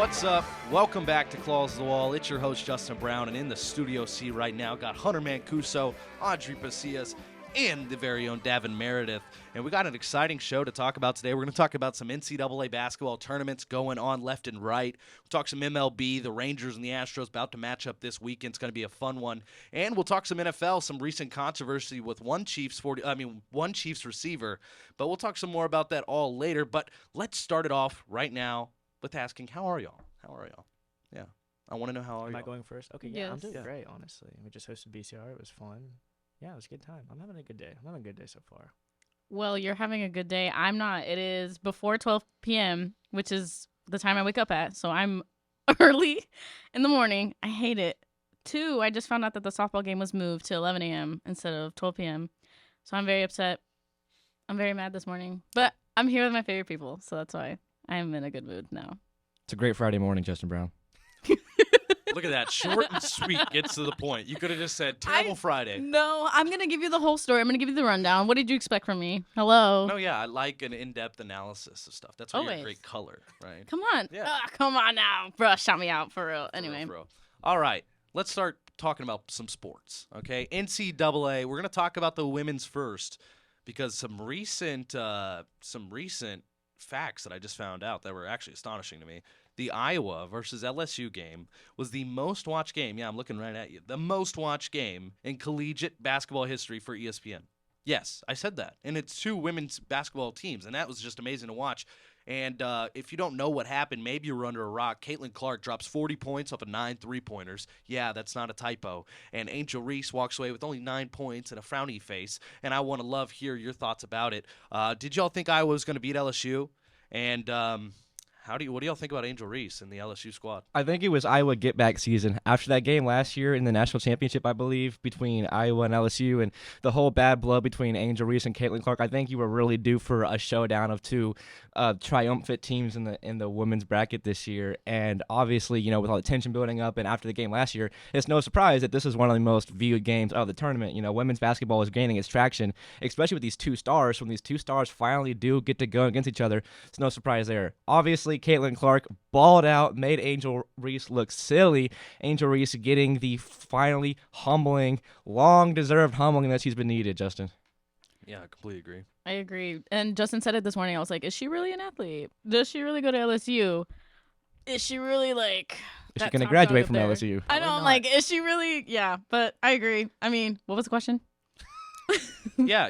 What's up? Welcome back to Claws of the Wall. It's your host, Justin Brown, and in the Studio C right now, got Hunter Mancuso, Audrey Pasillas, and the very own Daven Meredith. And we got an exciting show to talk about today. We're going to talk about some NCAA basketball tournaments going on left and right. We'll talk some MLB, the Rangers and the Astros about to match up this weekend. It's going to be a fun one. And we'll talk some NFL, some recent controversy with one Chiefs receiver. But we'll talk some more about that all later. But let's start it off right now with asking, how are y'all? Yeah. I want to know how are y'all. Am I going first? Okay, yeah, Yes. I'm doing great, honestly. We just hosted BCR. It was fun. Yeah, it was a good time. I'm having a good day. So far. Well, you're having a good day. I'm not. It is before 12 p.m., which is the time I wake up at. So I'm early in the morning. I hate it. 2, I just found out that the softball game was moved to 11 a.m. instead of 12 p.m. So I'm very upset. I'm very mad this morning. But I'm here with my favorite people, so that's why I'm in a good mood now. It's a great Friday morning, Justin Brown. Look at that. Short and sweet. Gets to the point. You could have just said, terrible Friday. No, I'm going to give you the whole story. I'm going to give you the rundown. What did you expect from me? Hello? No, yeah, I like an in-depth analysis of stuff. That's why you're a Always. great color, right? Come on. Yeah. Come on now. Bruh, shout me out for real. Anyway. For real. All right, let's start talking about some sports, okay? NCAA, we're going to talk about the women's first because some recent facts that I just found out that were actually astonishing to me. The Iowa versus LSU game was the most watched game. Yeah, I'm looking right at you. The most watched game in collegiate basketball history for ESPN. Yes, I said that. And it's 2 women's basketball teams, and that was just amazing to watch. And if you don't know what happened, maybe you were under a rock. Caitlin Clark drops 40 points off of 9 3-pointers. Yeah, that's not a typo. And Angel Reese walks away with only 9 points and a frowny face. And I want to hear your thoughts about it. Did y'all think Iowa was going to beat LSU? And what do y'all think about Angel Reese and the LSU squad? I think it was Iowa get-back season. After that game last year in the national championship, I believe, between Iowa and LSU and the whole bad blood between Angel Reese and Caitlin Clark, I think you were really due for a showdown of 2 triumphant teams in the women's bracket this year. And obviously, with all the tension building up and after the game last year, it's no surprise that this is one of the most viewed games of the tournament. Women's basketball is gaining its traction, especially with these 2 stars. When these 2 stars finally do get to go against each other, it's no surprise there. Obviously, Caitlin Clark balled out, made Angel Reese look silly. Angel Reese getting the finally humbling, long-deserved humbling that she's been needed, Justin. Yeah, I completely agree. I agree. And Justin said it this morning. I was like, is she really an athlete? Does she really go to LSU? Is she really like... Is she going to graduate from LSU? I know. I'm like, is she really... Yeah, but I agree. I mean, what was the question? Yeah,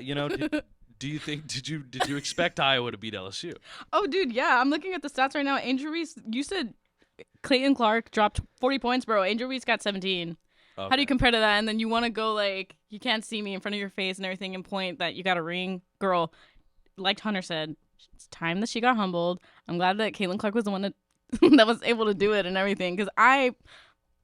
do you think did you expect Iowa to beat LSU? Oh, dude, yeah. I'm looking at the stats right now. Angel Reese, you said Clayton Clark dropped 40 points, bro. Angel Reese got 17. Okay. How do you compare to that? And then you want to go like, you can't see me in front of your face and everything and point that you got a ring. Girl, like Hunter said, it's time that she got humbled. I'm glad that Caitlin Clark was the one that was able to do it and everything because I'm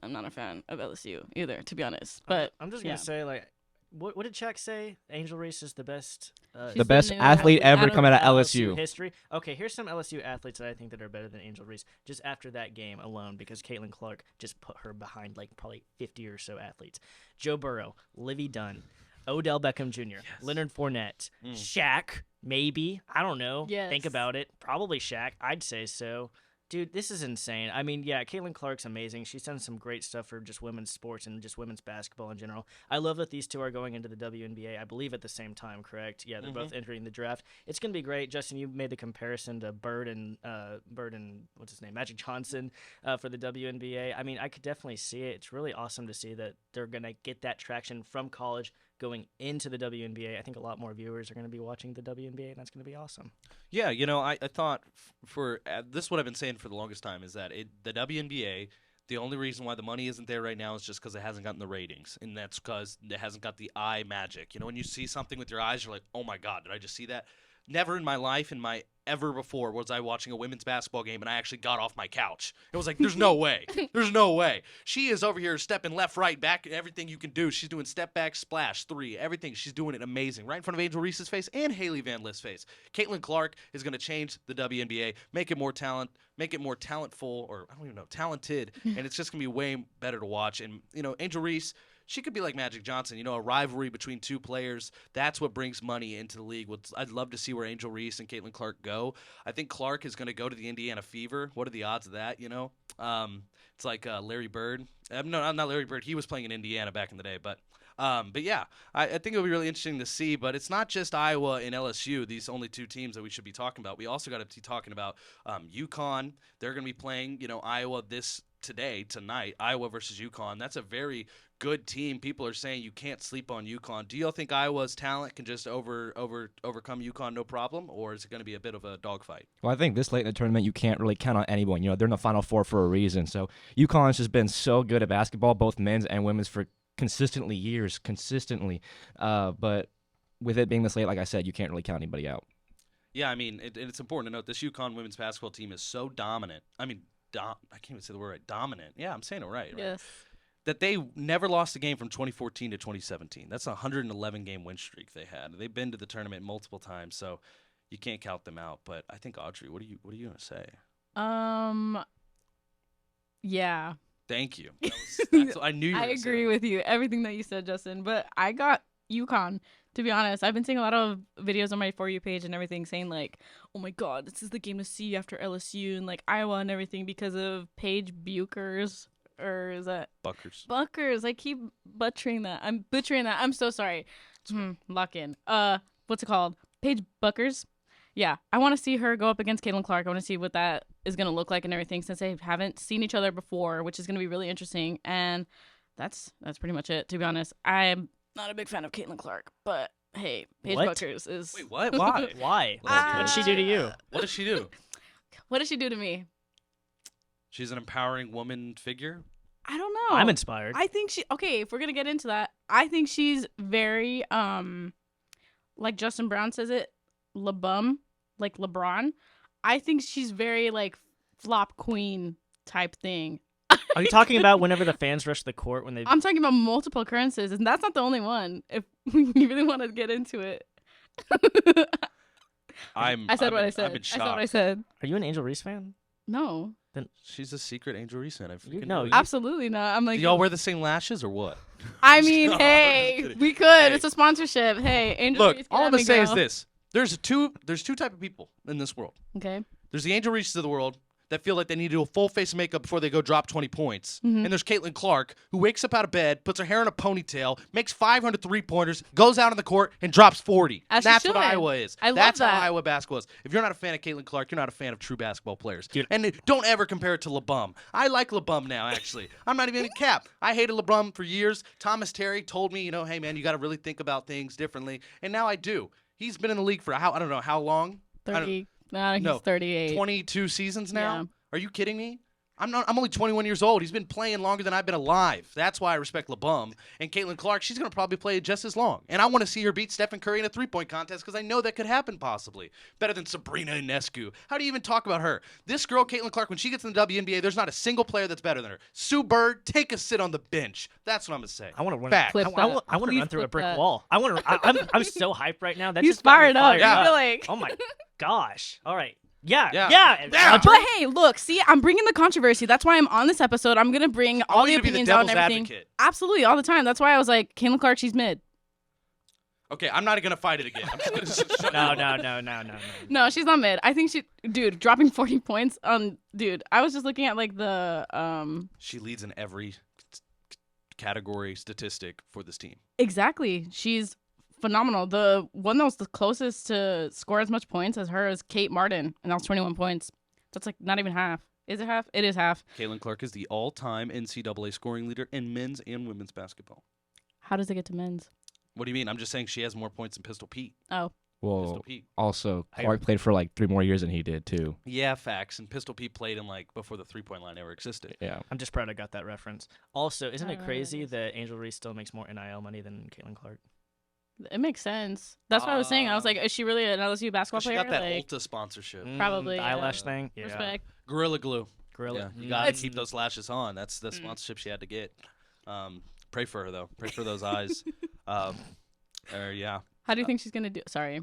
not a fan of LSU either, to be honest. But I'm just going to say, like, what did Chuck say? Angel Reese is the best... the best athlete ever come out of LSU history. Okay, here's some LSU athletes that I think that are better than Angel Reese just after that game alone because Caitlin Clark just put her behind like probably 50 or so athletes. Joe Burrow, Livy Dunn, Odell Beckham Jr., yes. Leonard Fournette, Shaq, maybe. I don't know. Yes. Think about it. Probably Shaq. I'd say so. Dude, this is insane. I mean, yeah, Caitlin Clark's amazing. She's done some great stuff for just women's sports and just women's basketball in general. I love that these 2 are going into the WNBA, I believe, at the same time, correct? Yeah, they're both entering the draft. It's going to be great. Justin, you made the comparison to Bird and what's his name, Magic Johnson for the WNBA. I mean, I could definitely see it. It's really awesome to see that they're going to get that traction from college going into the WNBA. I think a lot more viewers are going to be watching the WNBA, and that's going to be awesome. Yeah, I thought this is what I've been saying for the longest time is that the WNBA, the only reason why the money isn't there right now is just because it hasn't gotten the ratings, and that's because it hasn't got the eye magic. When you see something with your eyes, you're like, oh my God, did I just see that? Never in my life, ever before was I watching a women's basketball game and I actually got off my couch. It was like, there's no way. There's no way. She is over here stepping left, right, back, everything you can do. She's doing step back, splash, 3, everything. She's doing it amazing. Right in front of Angel Reese's face and Haley Van List's face. Caitlin Clark is going to change the WNBA, make it more talented, and it's just going to be way better to watch. And, Angel Reese, she could be like Magic Johnson, a rivalry between two players. That's what brings money into the league. I'd love to see where Angel Reese and Caitlin Clark go. I think Clark is going to go to the Indiana Fever. What are the odds of that, It's like Larry Bird. No, not Larry Bird. He was playing in Indiana back in the day, but yeah, I think it'll be really interesting to see. But it's not just Iowa and LSU, these only two teams that we should be talking about. We also got to be talking about UConn. They're going to be playing, Iowa tonight, Iowa versus UConn. That's a very good team. People are saying you can't sleep on UConn. Do you think Iowa's talent can just overcome UConn no problem, or is it going to be a bit of a dogfight? Well, I think this late in the tournament, you can't really count on anyone. They're in the Final Four for a reason. So UConn's just been so good at basketball, both men's and women's, for years. But with it being this late, like I said, you can't really count anybody out. Yeah, I mean, it's important to note this UConn women's basketball team is so dominant. I mean, I can't even say the word right. Dominant. Yeah, I'm saying it right. Yes. That they never lost a game from 2014 to 2017. That's a 111-game win streak they had. They've been to the tournament multiple times, so you can't count them out. But I think, Audrey, what are you going to say? Yeah. Thank you. That's I knew you were I agree with you, everything that you said, Justin. But I got UConn, to be honest. I've been seeing a lot of videos on my For You page and everything saying, like, oh my God, this is the game to see after LSU and, like, Iowa and everything because of Paige Buchers. Or is that Buckers? I keep butchering that. I'm so sorry. Lock in. What's it called? Paige Buckers. Yeah, I want to see her go up against Caitlin Clark. I want to see what that is going to look like and everything, since they haven't seen each other before, which is going to be really interesting. And that's pretty much it, to be honest. I'm not a big fan of Caitlin Clark, but hey, Paige Buckers is. Wait, what? Why? Why? What did she do to you? What did she do? What did she do to me? She's an empowering woman figure. I don't know. I'm inspired. I think if we're going to get into that, I think she's very, like Justin Brown says it, LeBum, like LeBron. I think she's very, like, flop queen type thing. Are you talking about whenever the fans rush the court when they... I'm talking about multiple occurrences, and that's not the only one, if you really want to get into it. I said what I said. I said what I said. Are you an Angel Reese fan? No. Then she's a secret Angel Reese fan. No, absolutely not. I'm like, do y'all wear the same lashes or what? I mean, hey, we could. Hey. It's a sponsorship. Hey, Angel Reese. Look, all I'm gonna say is this: there's two type of people in this world. Okay. There's the Angel Reeses of the world that feel like they need to do a full face of makeup before they go drop 20 points. Mm-hmm. And there's Caitlin Clark, who wakes up out of bed, puts her hair in a ponytail, makes 500 3-pointers, goes out on the court, and drops 40. That's what Iowa is. That's how Iowa basketball is. If you're not a fan of Caitlin Clark, you're not a fan of true basketball players. Dude. And don't ever compare it to LeBum. I like LeBum now, actually. I'm not even a cap. I hated LeBum for years. Thomas Terry told me, hey, man, you got to really think about things differently. And now I do. He's been in the league for I don't know how long. 30. No, he's 38. 22 seasons now? Yeah. Are you kidding me? I'm only 21 years old. He's been playing longer than I've been alive. That's why I respect LeBum. And Caitlin Clark, she's going to probably play just as long. And I want to see her beat Stephen Curry in a three-point contest because I know that could happen possibly. Better than Sabrina Ionescu. How do you even talk about her? This girl, Caitlin Clark, when she gets in the WNBA, there's not a single player that's better than her. Sue Bird, take a sit on the bench. That's what I'm going to say. I want to run. Fact. I want to run through a brick wall. I'm so hyped right now. That's He's just got me fired up. Yeah. I feel like. Oh my gosh. All right. Yeah. But hey, look, see, I'm bringing the controversy. That's why I'm on this episode. I'm gonna bring all the opinions out and everything. Advocate. Absolutely, all the time. That's why I was like, Caitlin Clark, she's mid. Okay, I'm not gonna fight it again. I'm just gonna shut No. No, she's not mid. I think dropping 40 points on, I was just looking at like the She leads in every category statistic for this team. Exactly. She's phenomenal. The one that was the closest to score as much points as her is Kate Martin, and that was 21 points. That's like not even half. Is it half? It is half. Caitlin Clark is the all-time NCAA scoring leader in men's and women's basketball. How does it get to men's? What do you mean? I'm just saying she has more points than Pistol Pete. Oh. Well, Pistol Pete. Also, Clark played for like 3 more years than he did, too. Yeah, facts. And Pistol Pete played in like before the three-point line ever existed. Yeah. I'm just proud I got that reference. Also, isn't it crazy that Angel Reese still makes more NIL money than Caitlin Clark? It makes sense. That's what I was saying. I was like, is she really an LSU basketball player? She got that like, Ulta sponsorship. Probably. The eyelash thing. Yeah. Respect. Gorilla Glue. Gorilla. Yeah, you got to keep those lashes on. That's the sponsorship she had to get. Pray for her, though. Pray for those eyes. Yeah. How do you think she's going to do? Sorry.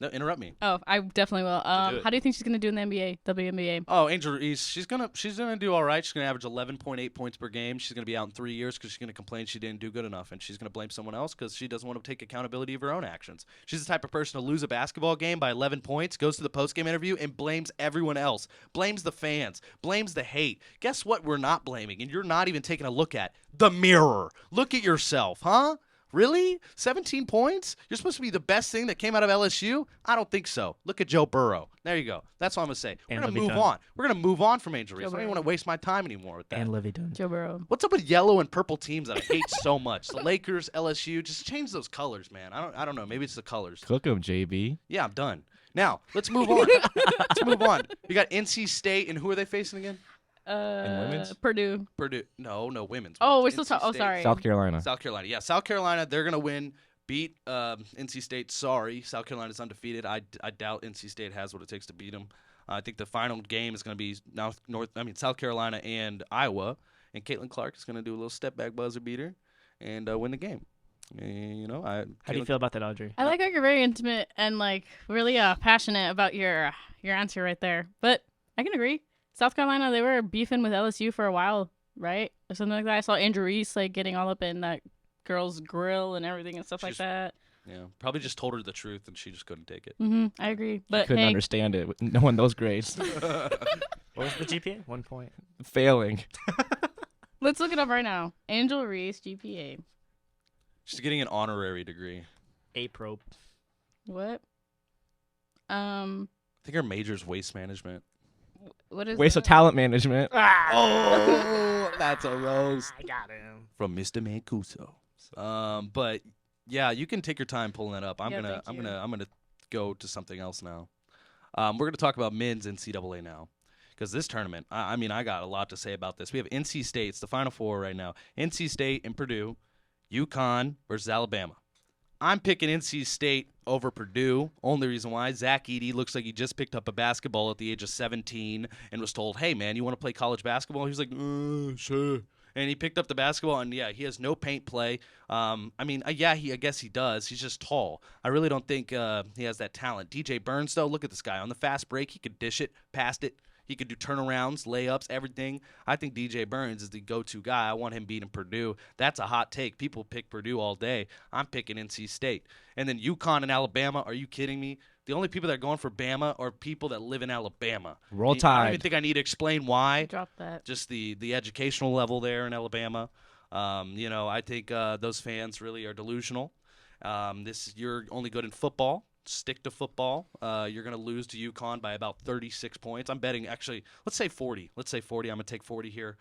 No, interrupt me. Oh, I definitely will. Do it. How do you think she's gonna do in the NBA, WNBA? Oh, Angel Reese, she's gonna do all right. She's gonna average 11.8 points per game. She's gonna be out in 3 years because she's gonna complain she didn't do good enough, and she's gonna blame someone else because she doesn't want to take accountability of her own actions. She's the type of person to lose a basketball game by 11 points, goes to the post-game interview and blames everyone else, blames the fans, blames the hate. Guess what? We're not blaming, and you're not even taking a look at the mirror. Look at yourself, huh? Really? 17 points? You're supposed to be the best thing that came out of LSU? I don't think so. Look at Joe Burrow. There you go. That's all I'm going to say. We're going to move on. We're going to move on from Angel Reese. I don't even want to waste my time anymore with that. And Livy Dunn. Joe Burrow. What's up with yellow and purple teams that I hate so much? The Lakers, LSU, just change those colors, man. I don't know. Maybe it's the colors. Cook 'em, JB. Yeah, I'm done. Now, let's move on. Let's move on. You got NC State, and who are they facing again? women's? Purdue. Purdue. No, women's. Oh, we're NC still talking. Oh, State. sorry. South Carolina. South Carolina. Yeah, South Carolina, they're going to win. Beat NC State. Sorry, South Carolina's undefeated. I doubt NC State has what it takes to beat them. I think the final game is going to be South Carolina and Iowa, and Caitlin Clark is going to do a little step back buzzer beater and win the game. How do you feel about that, Audrey? I like how you're very intimate and like really passionate about your answer right there. But I can agree. South Carolina, they were beefing with LSU for a while, right? Or something like that. I saw Andrew Reese like getting all up in that girl's grill and everything and stuff like that. Yeah, probably just told her the truth and she just couldn't take it. I agree. But Couldn't understand it knowing those grades. What was the GPA? 1 point. Failing. Let's look it up right now. Angel Reese GPA. She's getting an honorary degree. A-probe. What? I think her major is waste management. What is Waste of that? talent management. Oh, that's a roast I got him. from Mr. Mancuso. But yeah, you can take your time pulling that up. I'm Yeah, gonna thank you. go to something else now. We're gonna talk about men's NCAA now, because this tournament, I mean, I got a lot to say about this. We have NC State. It's the Final Four right now. NC State and Purdue, UConn versus Alabama. I'm picking NC State over Purdue. Only reason why, Zach Edey looks like he just picked up a basketball at the age of 17 and was told, hey, man, you want to play college basketball? He was like, sure. And he picked up the basketball, and, yeah, he has no paint play. I guess he does. He's just tall. I really don't think he has that talent. DJ Burns, though, look at this guy. On the fast break, he could dish it, past it. He could do turnarounds, layups, everything. I think DJ Burns is the go-to guy. I want him beating Purdue. That's a hot take. People pick Purdue all day. I'm picking NC State. And then UConn and Alabama. Are you kidding me? The only people that are going for Bama are people that live in Alabama. Roll I don't Tide. even think I need to explain why. Drop that. Just the educational level there in Alabama. I think those fans really are delusional. You're only good in football. Stick to football. You're going to lose to UConn by about 36 points. I'm betting, actually, let's say 40. I'm going to take 40 here.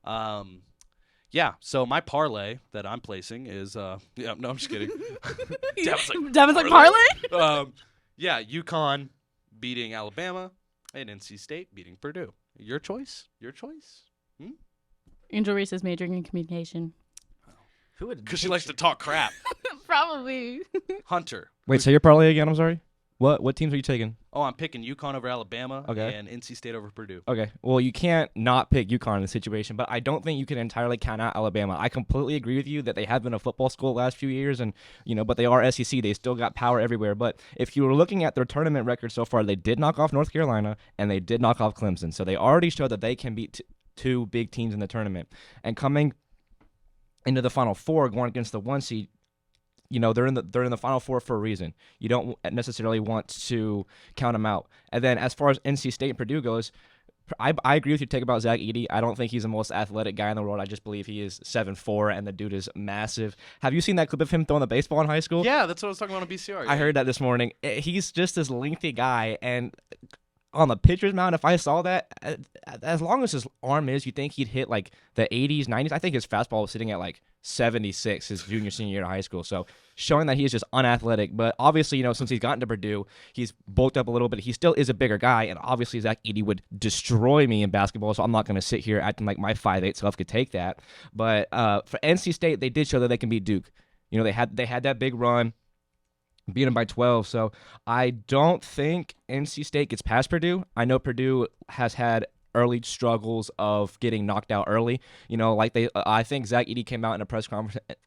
So my parlay that I'm placing is, no, I'm just kidding. Devin's like parlay? UConn beating Alabama and NC State beating Purdue. Your choice? Angel Reese is majoring in communication. Who would? Because she likes to talk crap. Probably. Hunter. Wait, say your parlay again. I'm sorry. What teams are you taking? Oh, I'm picking UConn over Alabama Okay. and NC State over Purdue. Okay. Well, you can't not pick UConn in this situation, but I don't think you can entirely count out Alabama. I completely agree with you that they have been a football school the last few years, and but they are SEC. They still got power everywhere. But if you were looking at their tournament record so far, they did knock off North Carolina and they did knock off Clemson. So they already showed that they can beat two big teams in the tournament. And coming into the Final Four, going against the 1 seed, they're in the Final Four for a reason. You don't necessarily want to count them out. And then as far as NC State and Purdue goes, I agree with your take about Zach Edey. I don't think he's the most athletic guy in the world. I just believe he is 7'4", and the dude is massive. Have you seen that clip of him throwing the baseball in high school? Yeah, that's what I was talking about on BCR. I heard that this morning. He's just this lengthy guy, and on the pitcher's mound, if I saw that, as long as his arm is, you think he'd hit like the 80s, 90s. I think his fastball was sitting at like 76 his senior year of high school. So showing that he is just unathletic. But obviously, since he's gotten to Purdue, he's bulked up a little bit. He still is a bigger guy. And obviously, Zach Edey would destroy me in basketball. So I'm not going to sit here acting like my 5'8" self could take that. But for NC State, they did show that they can beat Duke. They had that big run. Beat them by 12, so I don't think NC State gets past Purdue. I know Purdue has had early struggles of getting knocked out early. Like I think Zach Edey came out in a press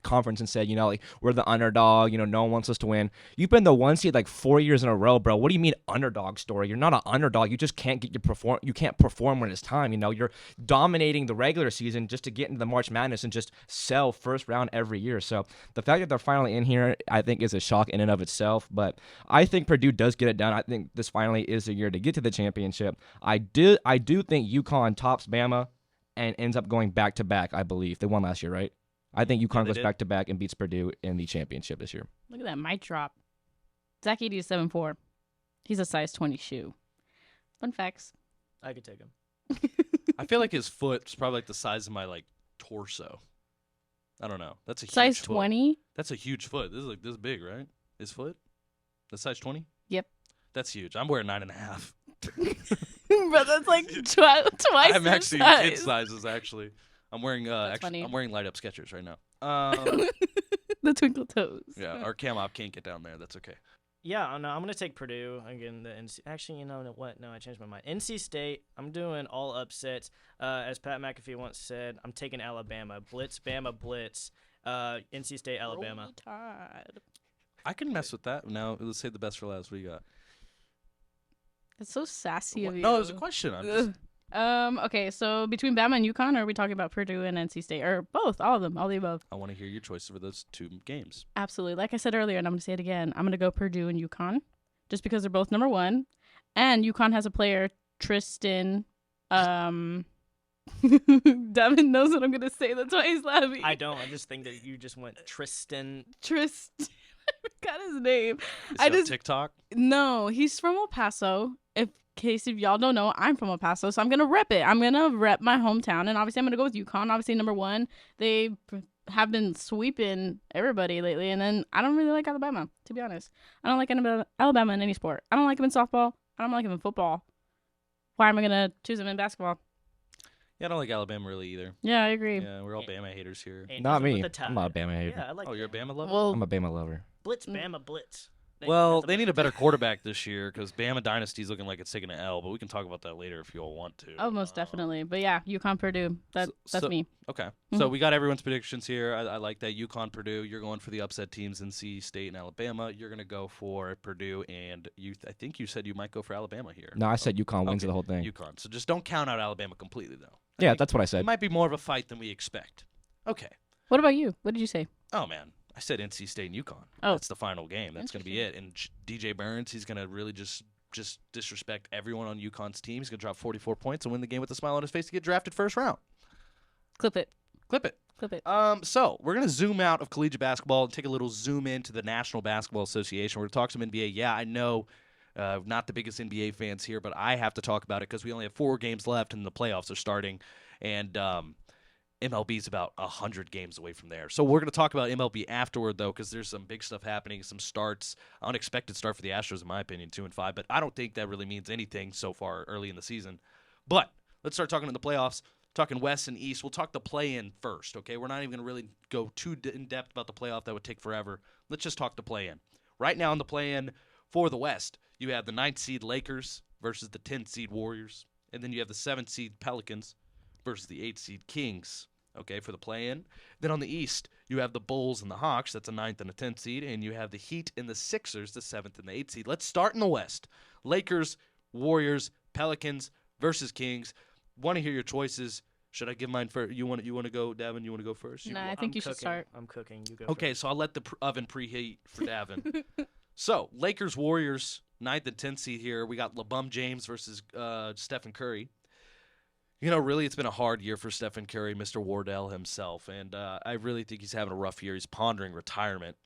conference and said, like, we're the underdog. No one wants us to win. You've been the 1 seed like 4 years in a row, bro. What do you mean underdog story? You're not an underdog. You just can't you can't perform when it's time. You're dominating the regular season just to get into the March Madness and just sell first round every year. So the fact that they're finally in here, I think, is a shock in and of itself. But I think Purdue does get it done. I think this finally is the year to get to the championship. I do think UConn tops Bama and ends up going back-to-back, I believe. They won last year, right? I think UConn goes back-to-back and beats Purdue in the championship this year. Look at that mic drop. Zach Edey is 7'4". He's a size 20 shoe. Fun facts. I could take him. I feel like his foot's probably like the size of my torso. I don't know. That's a huge size foot. 20? That's a huge foot. This is like this big, right? His foot? That's size 20? Yep. That's huge. I'm wearing 9.5. Bro, that's like twice. I'm actually size. kid sizes. Actually, I'm wearing I'm wearing light up Skechers right now. The twinkle toes. Yeah, our cam op can't get down there. That's okay. Yeah, no, I'm gonna take Purdue again. The NC. Actually, you know what? No, I changed my mind. NC State. I'm doing all upsets. As Pat McAfee once said, I'm taking Alabama. Blitz, Bama, blitz. NC State, Alabama. I can mess with that. Now let's save the best for last. What do you got? It's so sassy of you. No, it was a question. I'm just... Okay, so between Bama and UConn, or are we talking about Purdue and NC State? Or both, all of them, all the above. I want to hear your choices for those two games. Absolutely. Like I said earlier, and I'm going to say it again, I'm going to go Purdue and UConn, just because they're both number one. And UConn has a player, Tristan. Daven knows what I'm going to say. That's why he's laughing. I don't. I just think that you just went Tristan. I forgot his name. Is he on TikTok? No, he's from El Paso. In case if y'all don't know, I'm from El Paso, so I'm gonna rep it. I'm gonna rep my hometown, and obviously I'm gonna go with UConn. Obviously, number one. They have been sweeping everybody lately, and then I don't really like Alabama, to be honest. I don't like Alabama in any sport. I don't like them in softball. I don't like them in football. Why am I gonna choose them in basketball? Yeah, I don't like Alabama really either. Yeah, I agree. Yeah, we're all Bama haters here. Not me. I'm not a Bama hater. Yeah, I like. Oh, you're a Bama lover? Well, I'm a Bama lover. Blitz, Bama, blitz. Well, they need a better quarterback this year because Bama Dynasty's looking like it's taking an L, but we can talk about that later if you all want to. Oh, most definitely. But yeah, UConn, Purdue. That's me. Okay. So we got everyone's predictions here. I like that. UConn, Purdue. You're going for the upset teams in NC State and Alabama. You're going to go for Purdue, and I think you said you might go for Alabama here. No, I said UConn wins the whole thing. UConn. So just don't count out Alabama completely, though. Yeah, that's what I said. It might be more of a fight than we expect. Okay. What about you? What did you say? Oh, man. I said NC State and UConn. Oh. That's the final game. That's going to be it. And DJ Burns, he's going to really just disrespect everyone on UConn's team. He's going to drop 44 points and win the game with a smile on his face to get drafted first round. Clip it. Clip it. Clip it. So we're going to zoom out of collegiate basketball and take a little zoom into the National Basketball Association. We're going to talk some NBA. Yeah, I know not the biggest NBA fans here, but I have to talk about it because we only have 4 games left and the playoffs are starting. And MLB is about 100 games away from there. So we're going to talk about MLB afterward, though, because there's some big stuff happening, some starts. Unexpected start for the Astros, in my opinion, 2-5. But I don't think that really means anything so far early in the season. But let's start talking in the playoffs, talking West and East. We'll talk the play-in first, okay? We're not even going to really go too in-depth about the playoff. That would take forever. Let's just talk the play-in. Right now in the play-in for the West, you have the 9th seed Lakers versus the 10th seed Warriors. And then you have the 7th seed Pelicans versus the 8th seed Kings. Okay, for the play-in. Then on the East, you have the Bulls and the Hawks. That's a 9th and a 10th seed. And you have the Heat and the Sixers, the 7th and the 8th seed. Let's start in the West. Lakers, Warriors, Pelicans versus Kings. Want to hear your choices. Should I give mine first? You want to go, Daven? You want to go first? Nah, I think you should start. I'm cooking. You go Okay, first. so I'll let the oven preheat for Daven. So, Lakers, Warriors, 9th and 10th seed here. We got LeBron James versus Stephen Curry. You know, really, it's been a hard year for Stephen Curry, Mr. Wardell himself, and I really think he's having a rough year. He's pondering retirement.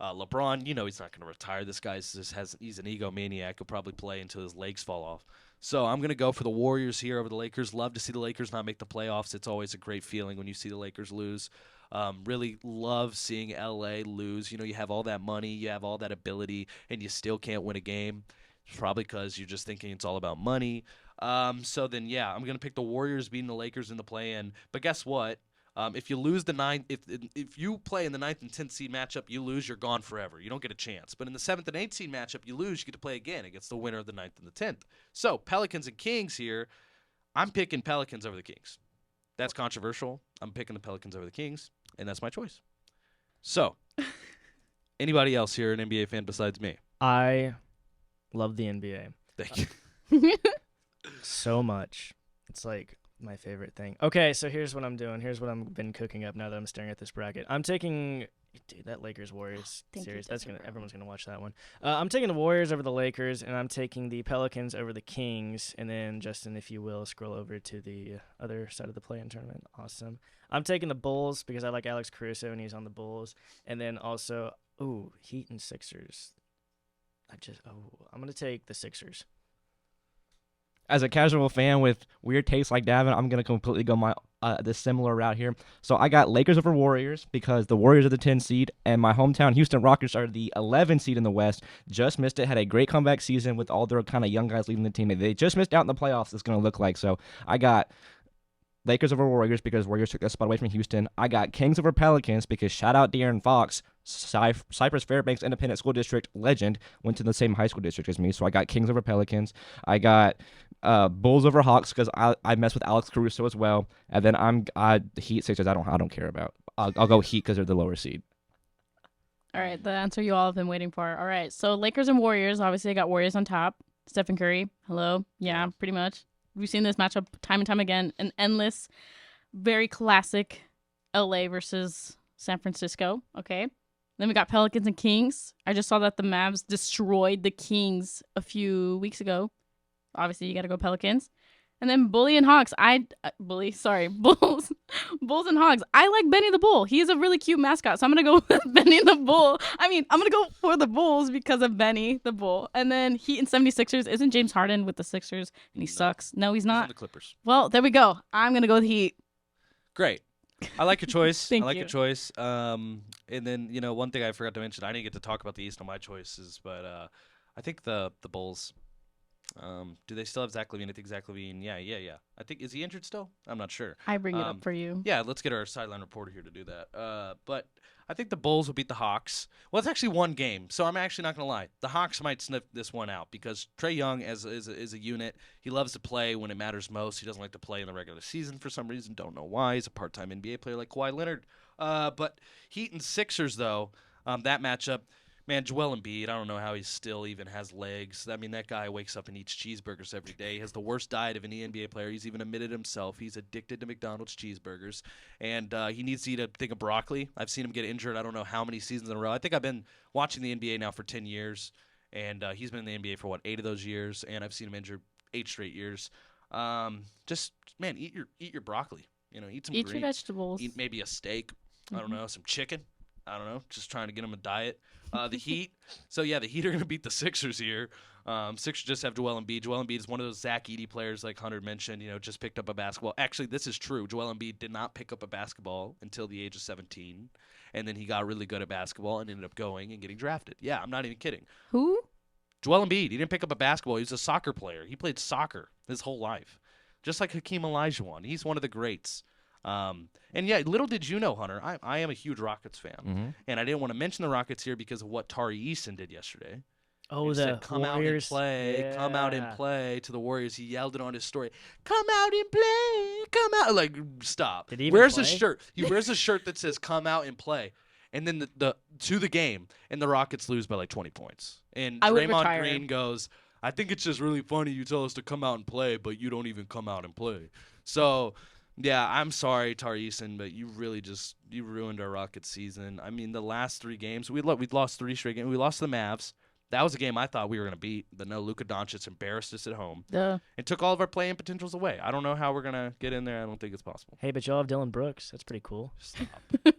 LeBron, you know he's not going to retire. This guy he's an egomaniac. He'll probably play until his legs fall off. So I'm going to go for the Warriors here over the Lakers. Love to see the Lakers not make the playoffs. It's always a great feeling when you see the Lakers lose. Really love seeing L.A. lose. You know, you have all that money, you have all that ability, and you still can't win a game. It's probably because you're just thinking it's all about money. So then, yeah, I'm going to pick the Warriors beating the Lakers in the play-in. But guess what? If you lose the 9th, if you play in the 9th and 10th seed matchup, you lose, you're gone forever. You don't get a chance. But in the 7th and 8th seed matchup, you lose, you get to play again against the winner of the 9th and the 10th. So Pelicans and Kings here, I'm picking Pelicans over the Kings. That's controversial. I'm picking the Pelicans over the Kings, and that's my choice. So, anybody else here an NBA fan besides me? I love the NBA Thank you. so much. It's like my favorite thing. Okay, so here's what I'm doing. Here's what I've been cooking up now that I'm staring at this bracket. I'm taking, dude, that Lakers Warriors series. Everyone's gonna watch that one. I'm taking the Warriors over the Lakers, and I'm taking the Pelicans over the Kings. And then Justin, if you will, scroll over to the other side of the play-in tournament. Awesome. I'm taking the Bulls because I like Alex Caruso and he's on the Bulls. And then also, Heat and Sixers. I'm gonna take the Sixers. As a casual fan with weird tastes like Daven, I'm gonna completely go the similar route here. So I got Lakers over Warriors because the Warriors are the 10 seed, and my hometown Houston Rockets are the 11 seed in the West. Just missed it. Had a great comeback season with all their kind of young guys leading the team. They just missed out in the playoffs. It's gonna look like. So I got Lakers over Warriors because Warriors took that spot away from Houston. I got Kings over Pelicans because shout out De'Aaron Fox, Cypress Fairbanks Independent School District legend, went to the same high school district as me. So I got Kings over Pelicans. I got Bulls over Hawks because I mess with Alex Caruso as well. And then the Heat Sixers. I don't care about. I'll go Heat because they're the lower seed. All right, the answer you all have been waiting for. All right, so Lakers and Warriors. Obviously, I got Warriors on top. Stephen Curry. Hello. Yeah, pretty much. We've seen this matchup time and time again. An endless, very classic LA versus San Francisco. Okay. Then we got Pelicans and Kings. I just saw that the Mavs destroyed the Kings a few weeks ago. Obviously, you got to go Pelicans. And then Bulls. Bulls and Hogs. I like Benny the Bull. He is a really cute mascot, so I'm going to go with Benny the Bull. I'm going to go for the Bulls because of Benny the Bull. And then Heat and 76ers. Isn't James Harden with the Sixers? And he sucks. No, he's not. He's on the Clippers. Well, there we go. I'm going to go with Heat. Great. I like your choice. Thank I like you. your choice. And then, one thing I forgot to mention, I didn't get to talk about the East on my choices, but I think the Bulls. Do they still have Zach LaVine? I think Zach LaVine. Yeah. I think, is he injured still? I'm not sure. I bring it up for you. Yeah, let's get our sideline reporter here to do that. But I think the Bulls will beat the Hawks. Well, it's actually one game, so I'm actually not going to lie. The Hawks might sniff this one out because Trae Young, is a unit, he loves to play when it matters most. He doesn't like to play in the regular season for some reason. Don't know why. He's a part-time NBA player like Kawhi Leonard. But Heat and Sixers, though, that matchup, man, Joel Embiid, I don't know how he still even has legs. I mean, that guy wakes up and eats cheeseburgers every day. He has the worst diet of any NBA player. He's even admitted himself. He's addicted to McDonald's cheeseburgers. And he needs to eat a thing of broccoli. I've seen him get injured I don't know how many seasons in a row. I think I've been watching the NBA now for 10 years. And he's been in the NBA for, 8 of those years. And I've seen him injured 8 straight years. Man, eat your broccoli. Eat some Eat greens. your vegetables. Eat maybe a steak. I don't know, some chicken. I don't know, just trying to get them a diet. The Heat. So, yeah, the Heat are going to beat the Sixers here. Sixers just have Joel Embiid. Joel Embiid is one of those Zach Edey players like Hunter mentioned, just picked up a basketball. Actually, this is true. Joel Embiid did not pick up a basketball until the age of 17, and then he got really good at basketball and ended up going and getting drafted. Yeah, I'm not even kidding. Who? Joel Embiid. He didn't pick up a basketball. He was a soccer player. He played soccer his whole life, just like Hakeem Olajuwon. He's one of the greats. And yeah, little did you know, Hunter, I am a huge Rockets fan, and I didn't want to mention the Rockets here because of what Tari Eason did yesterday. Oh, He the said, come Warriors. come out and play to the Warriors. He yelled it on his story. Come out and play, come out. Like, stop. Did he even Wears play? a shirt. He wears a shirt that says "Come out and play." And then the game, and the Rockets lose by 20 points. And I would Draymond retire. Green goes, I think it's just really funny you tell us to come out and play, but you don't even come out and play. So, yeah, I'm sorry, Tari Eason, but you really you ruined our Rockets season. I mean, the last 3 games, we'd lost 3 straight games. We lost to the Mavs. That was a game I thought we were going to beat, but no, Luka Doncic embarrassed us at home Duh. and took all of our play-in potentials away. I don't know how we're going to get in there. I don't think it's possible. Hey, but y'all have Dylan Brooks. That's pretty cool.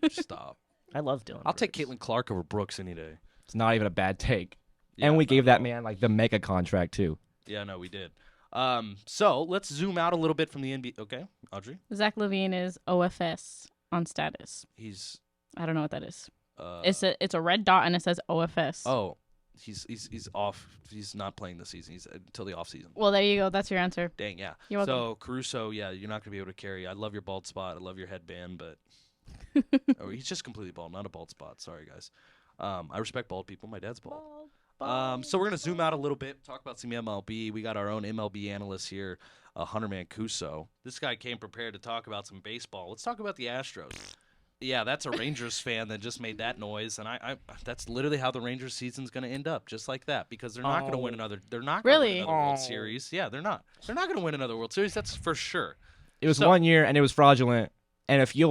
Stop. I love Dylan I'll Brooks. take Caitlin Clark over Brooks any day. It's not even a bad take. Yeah, and we not gave at that all. man the mega contract too. Yeah, no, we did. So let's zoom out a little bit from the NBA. Okay, Audrey? Zach LaVine is OFS on status. He's I don't know what that is. It's a red dot and it says OFS. Oh, he's off. He's not playing this season. He's until the off season. Well, there you go. That's your answer. Dang, yeah. You're welcome. So Caruso, yeah, you're not gonna be able to carry. I love your bald spot. I love your headband, but he's just completely bald, not a bald spot. Sorry, guys. I respect bald people. My dad's bald. So we're gonna zoom out a little bit, talk about some MLB. We got our own MLB analyst here, Hunter Mancuso. This guy came prepared to talk about some baseball. Let's talk about the Astros. Yeah, that's a Rangers fan that just made that noise, and I that's literally how the Rangers season's going to end up, just like that, because they're not going to win another. They're not going to win another World Series. Yeah, they're not. They're not going to win another World Series. That's for sure. It was 1 year, and it was fraudulent. And if you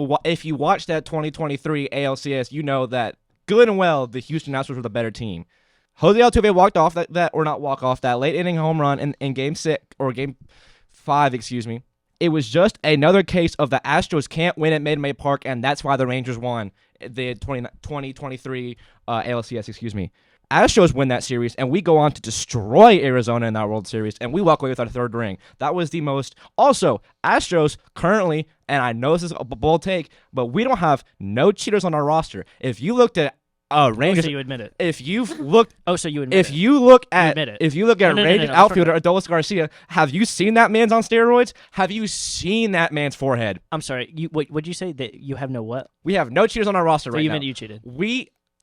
watch that 2023 ALCS, you know that good and well the Houston Astros were the better team. Jose Altuve walked off that late inning home run in Game 5, excuse me. It was just another case of the Astros can't win at Minute Maid Park, and that's why the Rangers won the 2023 ALCS, excuse me. Astros win that series, and we go on to destroy Arizona in that World Series, and we walk away with our third ring. That was the most... Also, Astros currently, and I know this is a bold take, but we don't have no cheaters on our roster. If you looked at Rangers... so you admit it. If you've looked... so you admit it. If you look at admit it. If you look at No, Rangers no, outfielder Adolis Garcia, have you seen that man's on steroids? Have you seen that man's forehead? I'm sorry. What'd you say? That you have no what? We have no cheaters on our roster So right you now. meant you cheated.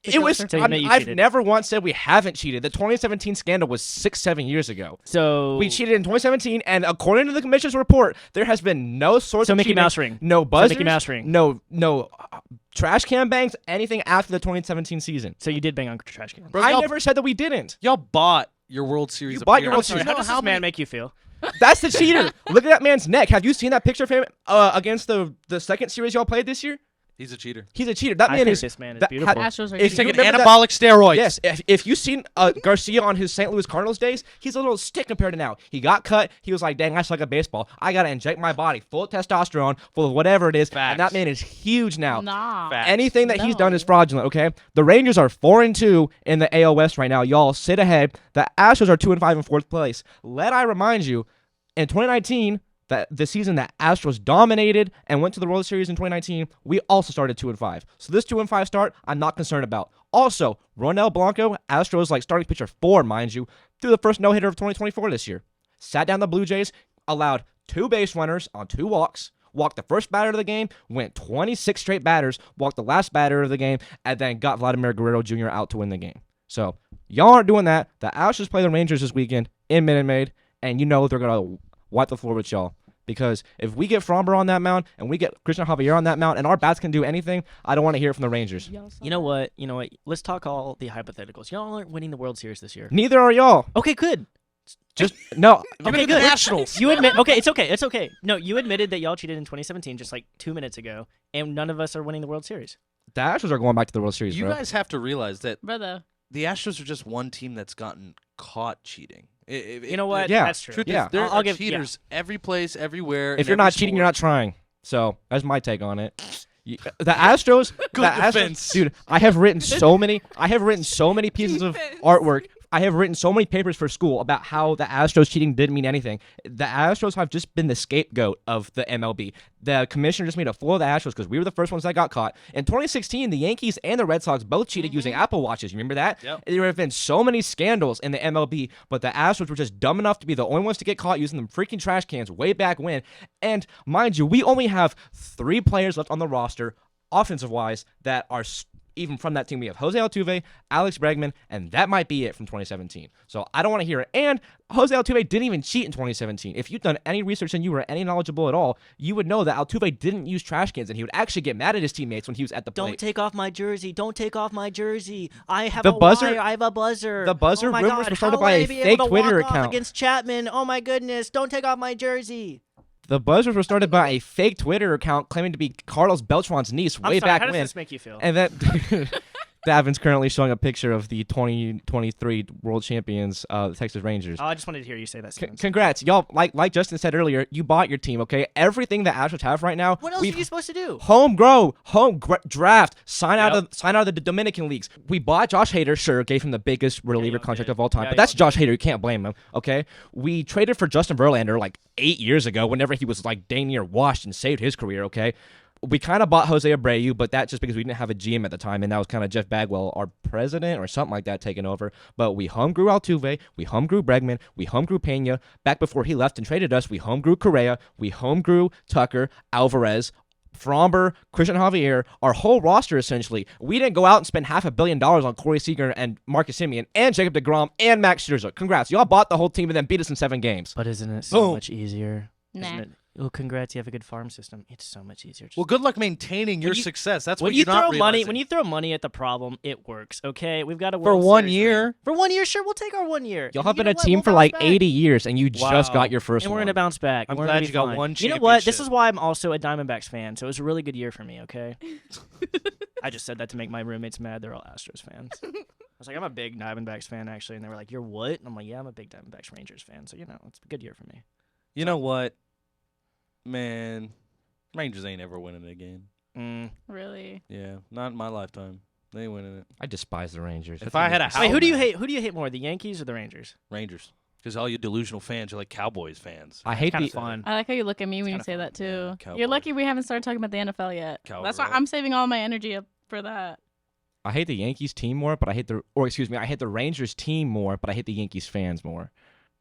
I've never once said we haven't cheated. The 2017 scandal was 6-7 years ago. So we cheated in 2017, and according to the commission's report, there has been no source of Mickey cheating, Mouse ring. no buzzers, Mickey Mouse ring. no trash can bangs, anything after the 2017 season. So you did bang on trash cans. Bro, I never said that we didn't. Y'all bought your World Series. You bought your World appearance. Series. How does this man make you feel? That's the cheater. Look at that man's neck. Have you seen that picture of him against the second series y'all played this year? He's a cheater. He's a cheater. That I man think is. this man is that- beautiful. Astros are If He's you taking remember anabolic steroids. Yes, if you've seen Garcia on his St. Louis Cardinals days, he's a little stick compared to now. He got cut. He was like, dang, I suck at baseball. I got to inject my body full of testosterone, full of whatever it is. Facts. And that man is huge now. Nah. Facts. Anything that he's done No. is fraudulent, okay? The Rangers are 4-2 in the AL West right now. Y'all sit ahead. The Astros are 2-5 in fourth place. Let I remind you, in 2019, that the season that Astros dominated and went to the World Series in 2019, we also started 2-5. So this 2-5 start, I'm not concerned about. Also, Ronel Blanco, Astros starting pitcher 4, mind you, threw the first no-hitter of 2024 this year. Sat down the Blue Jays, allowed 2 base runners on 2 walks, walked the first batter of the game, went 26 straight batters, walked the last batter of the game, and then got Vladimir Guerrero Jr. out to win the game. So, y'all aren't doing that. The Astros play the Rangers this weekend in Minute Maid, and you know they're going to wipe the floor with y'all. Because if we get Fromber on that mound and we get Christian Javier on that mound and our bats can do anything, I don't want to hear it from the Rangers. You know what? Let's talk all the hypotheticals. Y'all aren't winning the World Series this year. Neither are y'all. Okay, good. Just no. Okay, good. Nationals. You admit. Okay, it's okay. It's okay. No, you admitted that y'all cheated in 2017 just like 2 minutes ago, and none of us are winning the World Series. The Astros are going back to the World Series, You bro. guys have to realize that Brother. the Astros are just one team that's gotten caught cheating. You know what? Yeah. That's true. Truth Yeah. is, there I'll are give- cheaters every place, everywhere. If in you're every not cheating, you're sport. not trying. So that's my take on it. The Astros, Good the Astros, defense. dude. I have written so many pieces of artwork. I have written so many papers for school about how the Astros cheating didn't mean anything. The Astros have just been the scapegoat of the MLB. The commissioner just made a fool of the Astros because we were the first ones that got caught. In 2016, the Yankees and the Red Sox both cheated using Apple Watches. You remember that? Yep. There have been so many scandals in the MLB, but the Astros were just dumb enough to be the only ones to get caught using them freaking trash cans way back when. And mind you, we only have 3 players left on the roster, offensive-wise, that are even from that team. We have Jose Altuve, Alex Bregman, and that might be it from 2017. So I don't want to hear it. And Jose Altuve didn't even cheat in 2017. If you've done any research and you were any knowledgeable at all, you would know that Altuve didn't use trash cans, and he would actually get mad at his teammates when he was at the plate. Don't take off my jersey. Don't take off my jersey. I have The a buzzer- wire. I have a buzzer. the buzzer Oh my rumors God, were started how by will a I be fake able to Twitter walk off account. against Chapman. Oh my goodness! Don't take off my jersey. The buzzers were started by a fake Twitter account claiming to be Carlos Beltran's niece I'm way sorry, back how does when. this make you feel? And then Daven's currently showing a picture of the 2023 world champions, the Texas Rangers. Oh, I just wanted to hear you say that sentence. Congrats, y'all! Like Justin said earlier, you bought your team. Okay, everything that Astros have right now. What else are you supposed to do? Draft, sign out of the Dominican leagues. We bought Josh Hader, sure, gave him the biggest reliever y'all contract did. of all time, Yeah, but that's y'all Josh Hader. You can't blame him. Okay, we traded for Justin Verlander like 8 years ago, whenever he was like dang near washed and saved his career. Okay. We kind of bought Jose Abreu, but that's just because we didn't have a GM at the time, and that was kind of Jeff Bagwell, our president or something like that, taking over. But we home-grew Altuve, we home-grew Bregman, we home-grew Pena. Back before he left and traded us, we home-grew Correa, we home-grew Tucker, Alvarez, Fromber, Christian Javier, our whole roster essentially. We didn't go out and spend $500 million on Corey Seager and Marcus Semien and Jacob deGrom and Max Scherzer. Congrats. Y'all bought the whole team and then beat us in 7 games. But isn't it so much easier? Nah. Isn't it? Oh, congrats! You have a good farm system. It's so much easier. Just Well, good luck maintaining your success. That's what when you're you not throw money. realizing. When you throw money at the problem, it works. Okay, we've got a For World 1 Series year. ring. For 1 year, sure, we'll take our 1 year. Y'all And have you been know a what? team We'll for bounce like back. 80 years, and you just Wow. got your first And we're one. gonna bounce back. I'm We're glad gonna be you got fine. one You know what? This championship. is why I'm also a Diamondbacks fan. So it was a really good year for me. Okay. I just said that to make my roommates mad. They're all Astros fans. I was like, I'm a big Diamondbacks fan actually, and they were like, "You're what?" And I'm like, "Yeah, I'm a big Diamondbacks Rangers fan." So it's a good year for me. You know what, man? Rangers ain't ever winning a game. Really? Yeah, not in my lifetime. They ain't winning it. I despise the Rangers. If I had a house, Wait, who do you man. hate? Who do you hate more, the Yankees or the Rangers? Rangers. Because all you delusional fans are like Cowboys fans. I hate Kind the of fun. I like how you look at me when you kinda say fun. that too. Yeah, Cowboys. You're lucky we haven't started talking about the NFL yet. That's why Cowgirl. I'm saving all my energy up for that. I hate the Yankees team more, but I hate I hate the Rangers team more, but I hate the Yankees fans more.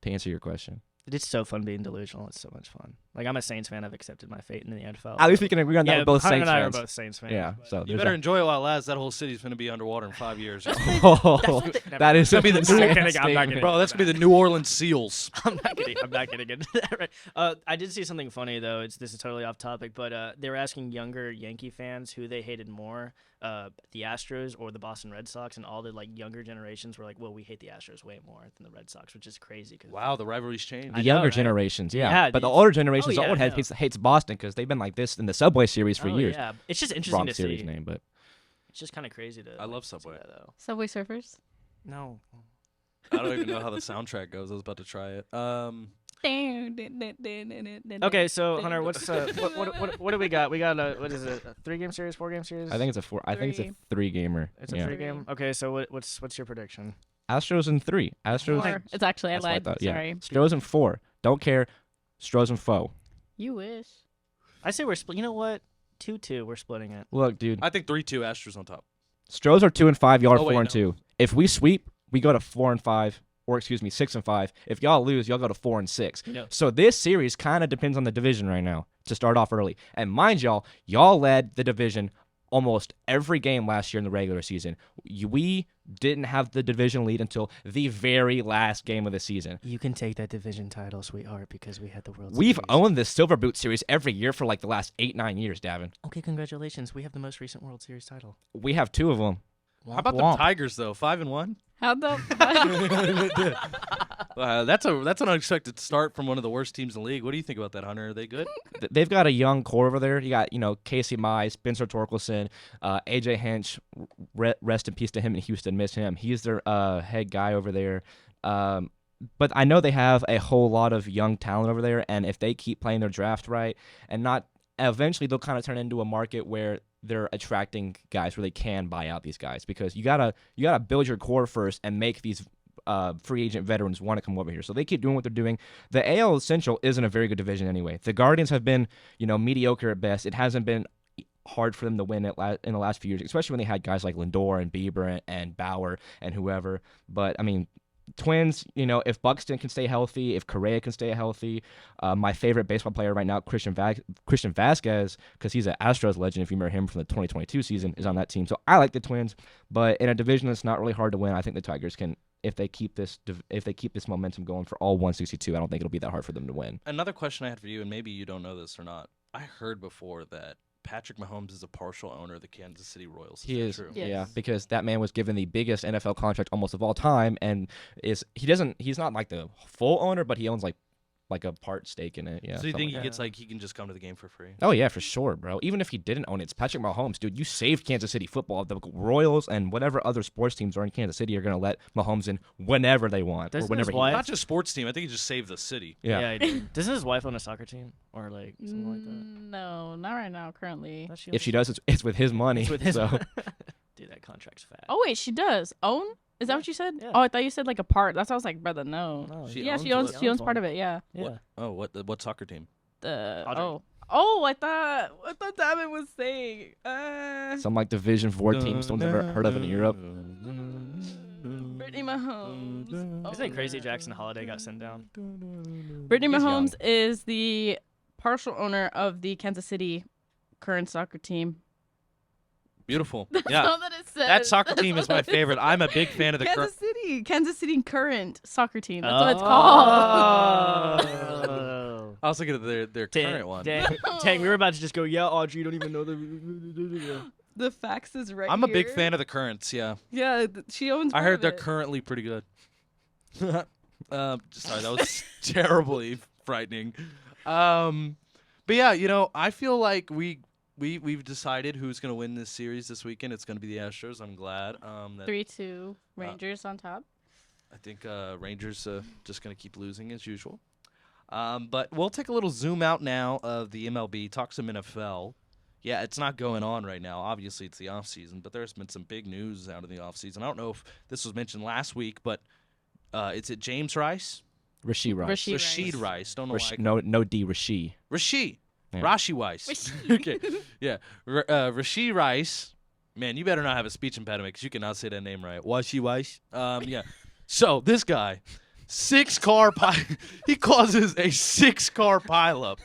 To answer your question, It's so fun being delusional. It's so much fun. Like, I'm a Saints fan. I've accepted my fate in the NFL. at least we can agree on that. yeah, We're both Hunter Saints and I fans. are both Saints fans. Yeah, but- so You there's better that. enjoy it while it lasts. That whole city's going to be underwater in 5 years. Oh, that is gonna be the insane I'm not kidding, I'm not statement. kidding. Bro, that's going to be the New Orleans Seals. I'm not getting into that. Right. I did see something funny though. This is totally off topic, but they were asking younger Yankee fans who they hated more, the Astros or the Boston Red Sox, and all the younger generations were like, "Well, we hate the Astros way more than the Red Sox," which is crazy. Cause Wow, the rivalry's changed. The I know, younger right? generations, yeah. Yeah, But the it's- older generations, oh, the yeah, old I head know. hates Boston because they've been like this in the Subway series for Oh, years. yeah, it's just interesting Wrong to series see. name, but It's just kind of crazy to. I love see Subway. that, though. Subway Surfers. No. I don't even know how the soundtrack goes. I was about to try it. Okay, so Hunter, what's what do we got? We got a what is it? A 3-game series, 4-game series? I think it's a 4. I think it's a 3-gamer. it's a yeah. 3-game. Okay, so what's your prediction? Astros in 3. Astros. Four. It's actually I That's what I lied. thought, yeah. Sorry. Stros in 4. Don't care. Stros in foe. You wish. I say we're split. You know what? 2-2. We're splitting it. Look, dude. I think 3-2 Astros on top. Stros are 2 and 5. Y'all are Oh, wait, 4 and no. 2. If we sweep, we go to 4 and 5. Or excuse me, 6 and 5. If y'all lose, y'all go to 4 and 6. Yeah. So this series kind of depends on the division right now to start off early. And mind y'all led the division almost every game last year in the regular season. We didn't have the division lead until the very last game of the season. You can take that division title, sweetheart, because we had the World We've Series. owned the Silver Boot Series every year for like the last 8-9 years, Daven. Okay, congratulations. We have the most recent World Series title. We have 2 of them. How about the Womp. Tigers though? 5-1. How'd the That's an unexpected start from one of the worst teams in the league. What do you think about that, Hunter? Are they good? They've got a young core over there. You got, Casey Mize, Spencer Torkelson, AJ Hinch. Rest in peace to him in Houston. Miss him. He's their head guy over there. But I know they have a whole lot of young talent over there, and if they keep playing their draft right and not, eventually they'll kind of turn into a market where they're attracting guys where they can buy out these guys, because you gotta build your core first and make these free agent veterans want to come over here. So they keep doing what they're doing. The AL Central isn't a very good division anyway. The Guardians have been, mediocre at best. It hasn't been hard for them to win in the last few years, especially when they had guys like Lindor and Bieber and Bauer and whoever. But I mean, Twins, if Buxton can stay healthy, if Correa can stay healthy, my favorite baseball player right now, Christian Vasquez, because he's an Astros legend, if you remember him from the 2022 season, is on that team. So I like the Twins, but in a division that's not really hard to win, I think the Tigers can, if they keep this momentum going for all 162, I don't think it'll be that hard for them to win. Another question I had for you, and maybe you don't know this or not. I heard before that Patrick Mahomes is a partial owner of the Kansas City Royals. He that is, true? Yes. yeah, because that man was given the biggest NFL contract almost of all time, and he's not like the full owner, but he owns like a part stake in it. Yeah. So you something think like he that. gets he can just come to the game for free? Oh yeah, for sure, bro. Even if he didn't own it, it's Patrick Mahomes, dude. You saved Kansas City football. The Royals and whatever other sports teams are in Kansas City are gonna let Mahomes in whenever they want or Doesn't whenever his he wife- Not just sports team. I think he just saved the city. Yeah. I do. Doesn't his wife own a soccer team or like something like that? No, not right now. Currently. Does If she does, it's with his money. It's with his. so. Dude, that contract's fat. Oh wait, she does own. Is that Yeah. what you said? Yeah. Oh, I thought you said like a part. That's why I was like, brother, no. No, She Yeah, owns she owns. what? She owns part one. of it. Yeah. Yeah. What soccer team? The Audrey. oh, I thought Daven was saying. Some like Division 4 teams someone's never heard of in Europe. Brittany Mahomes. Isn't it crazy Jackson Holiday got sent down? Brittany He's Mahomes young. is the partial owner of the Kansas City current soccer team. Beautiful. That's Yeah. all that it says. That soccer That's team all is my that it favorite. says. I'm a big fan of the Kansas City current soccer team. That's what it's called. Oh. I was looking at their current one. Dang, we were about to just go, yeah, Audrey, you don't even know the... The facts is right I'm a big here. fan of the Currents, yeah. Yeah, she owns. I part heard of they're it. currently pretty good. Sorry, that was terribly frightening. But yeah, I feel like we've decided who's gonna win this series this weekend. It's gonna be the Astros. I'm glad. That 3-2 Rangers on top. I think Rangers just gonna keep losing as usual. But we'll take a little zoom out now of the MLB. Talk some NFL. Yeah, it's not going on right now. Obviously, it's the off season, but there's been some big news out of the off season. I don't know if this was mentioned last week, but is it James Rice? Rasheed Rice. Rasheed Rice. Don't know why. No D. Rasheed. Rasheed. Yeah. Rashi Weiss. Okay. Yeah. Rasheed Rice. Man, you better not have a speech impediment because you cannot say that name right. Washi Weiss. Yeah. So this guy, 6-car he causes a 6-car pileup.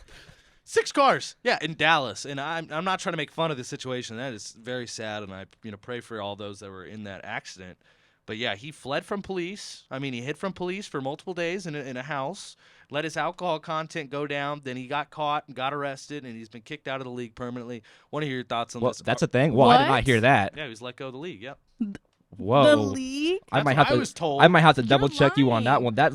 6 cars. Yeah, in Dallas. And I'm not trying to make fun of the situation. That is very sad, and I pray for all those that were in that accident. But yeah, he fled from police. I mean, he hid from police for multiple days in a house, let his alcohol content go down. Then he got caught and got arrested, and he's been kicked out of the league permanently. Want to hear your thoughts on Well, this? that's a thing. Well, I did not What? hear that. Yeah, he was let go of the league. Yep. Whoa. The league. I That's might what have I to. was told. I might have to You're double check you on that lying. one. That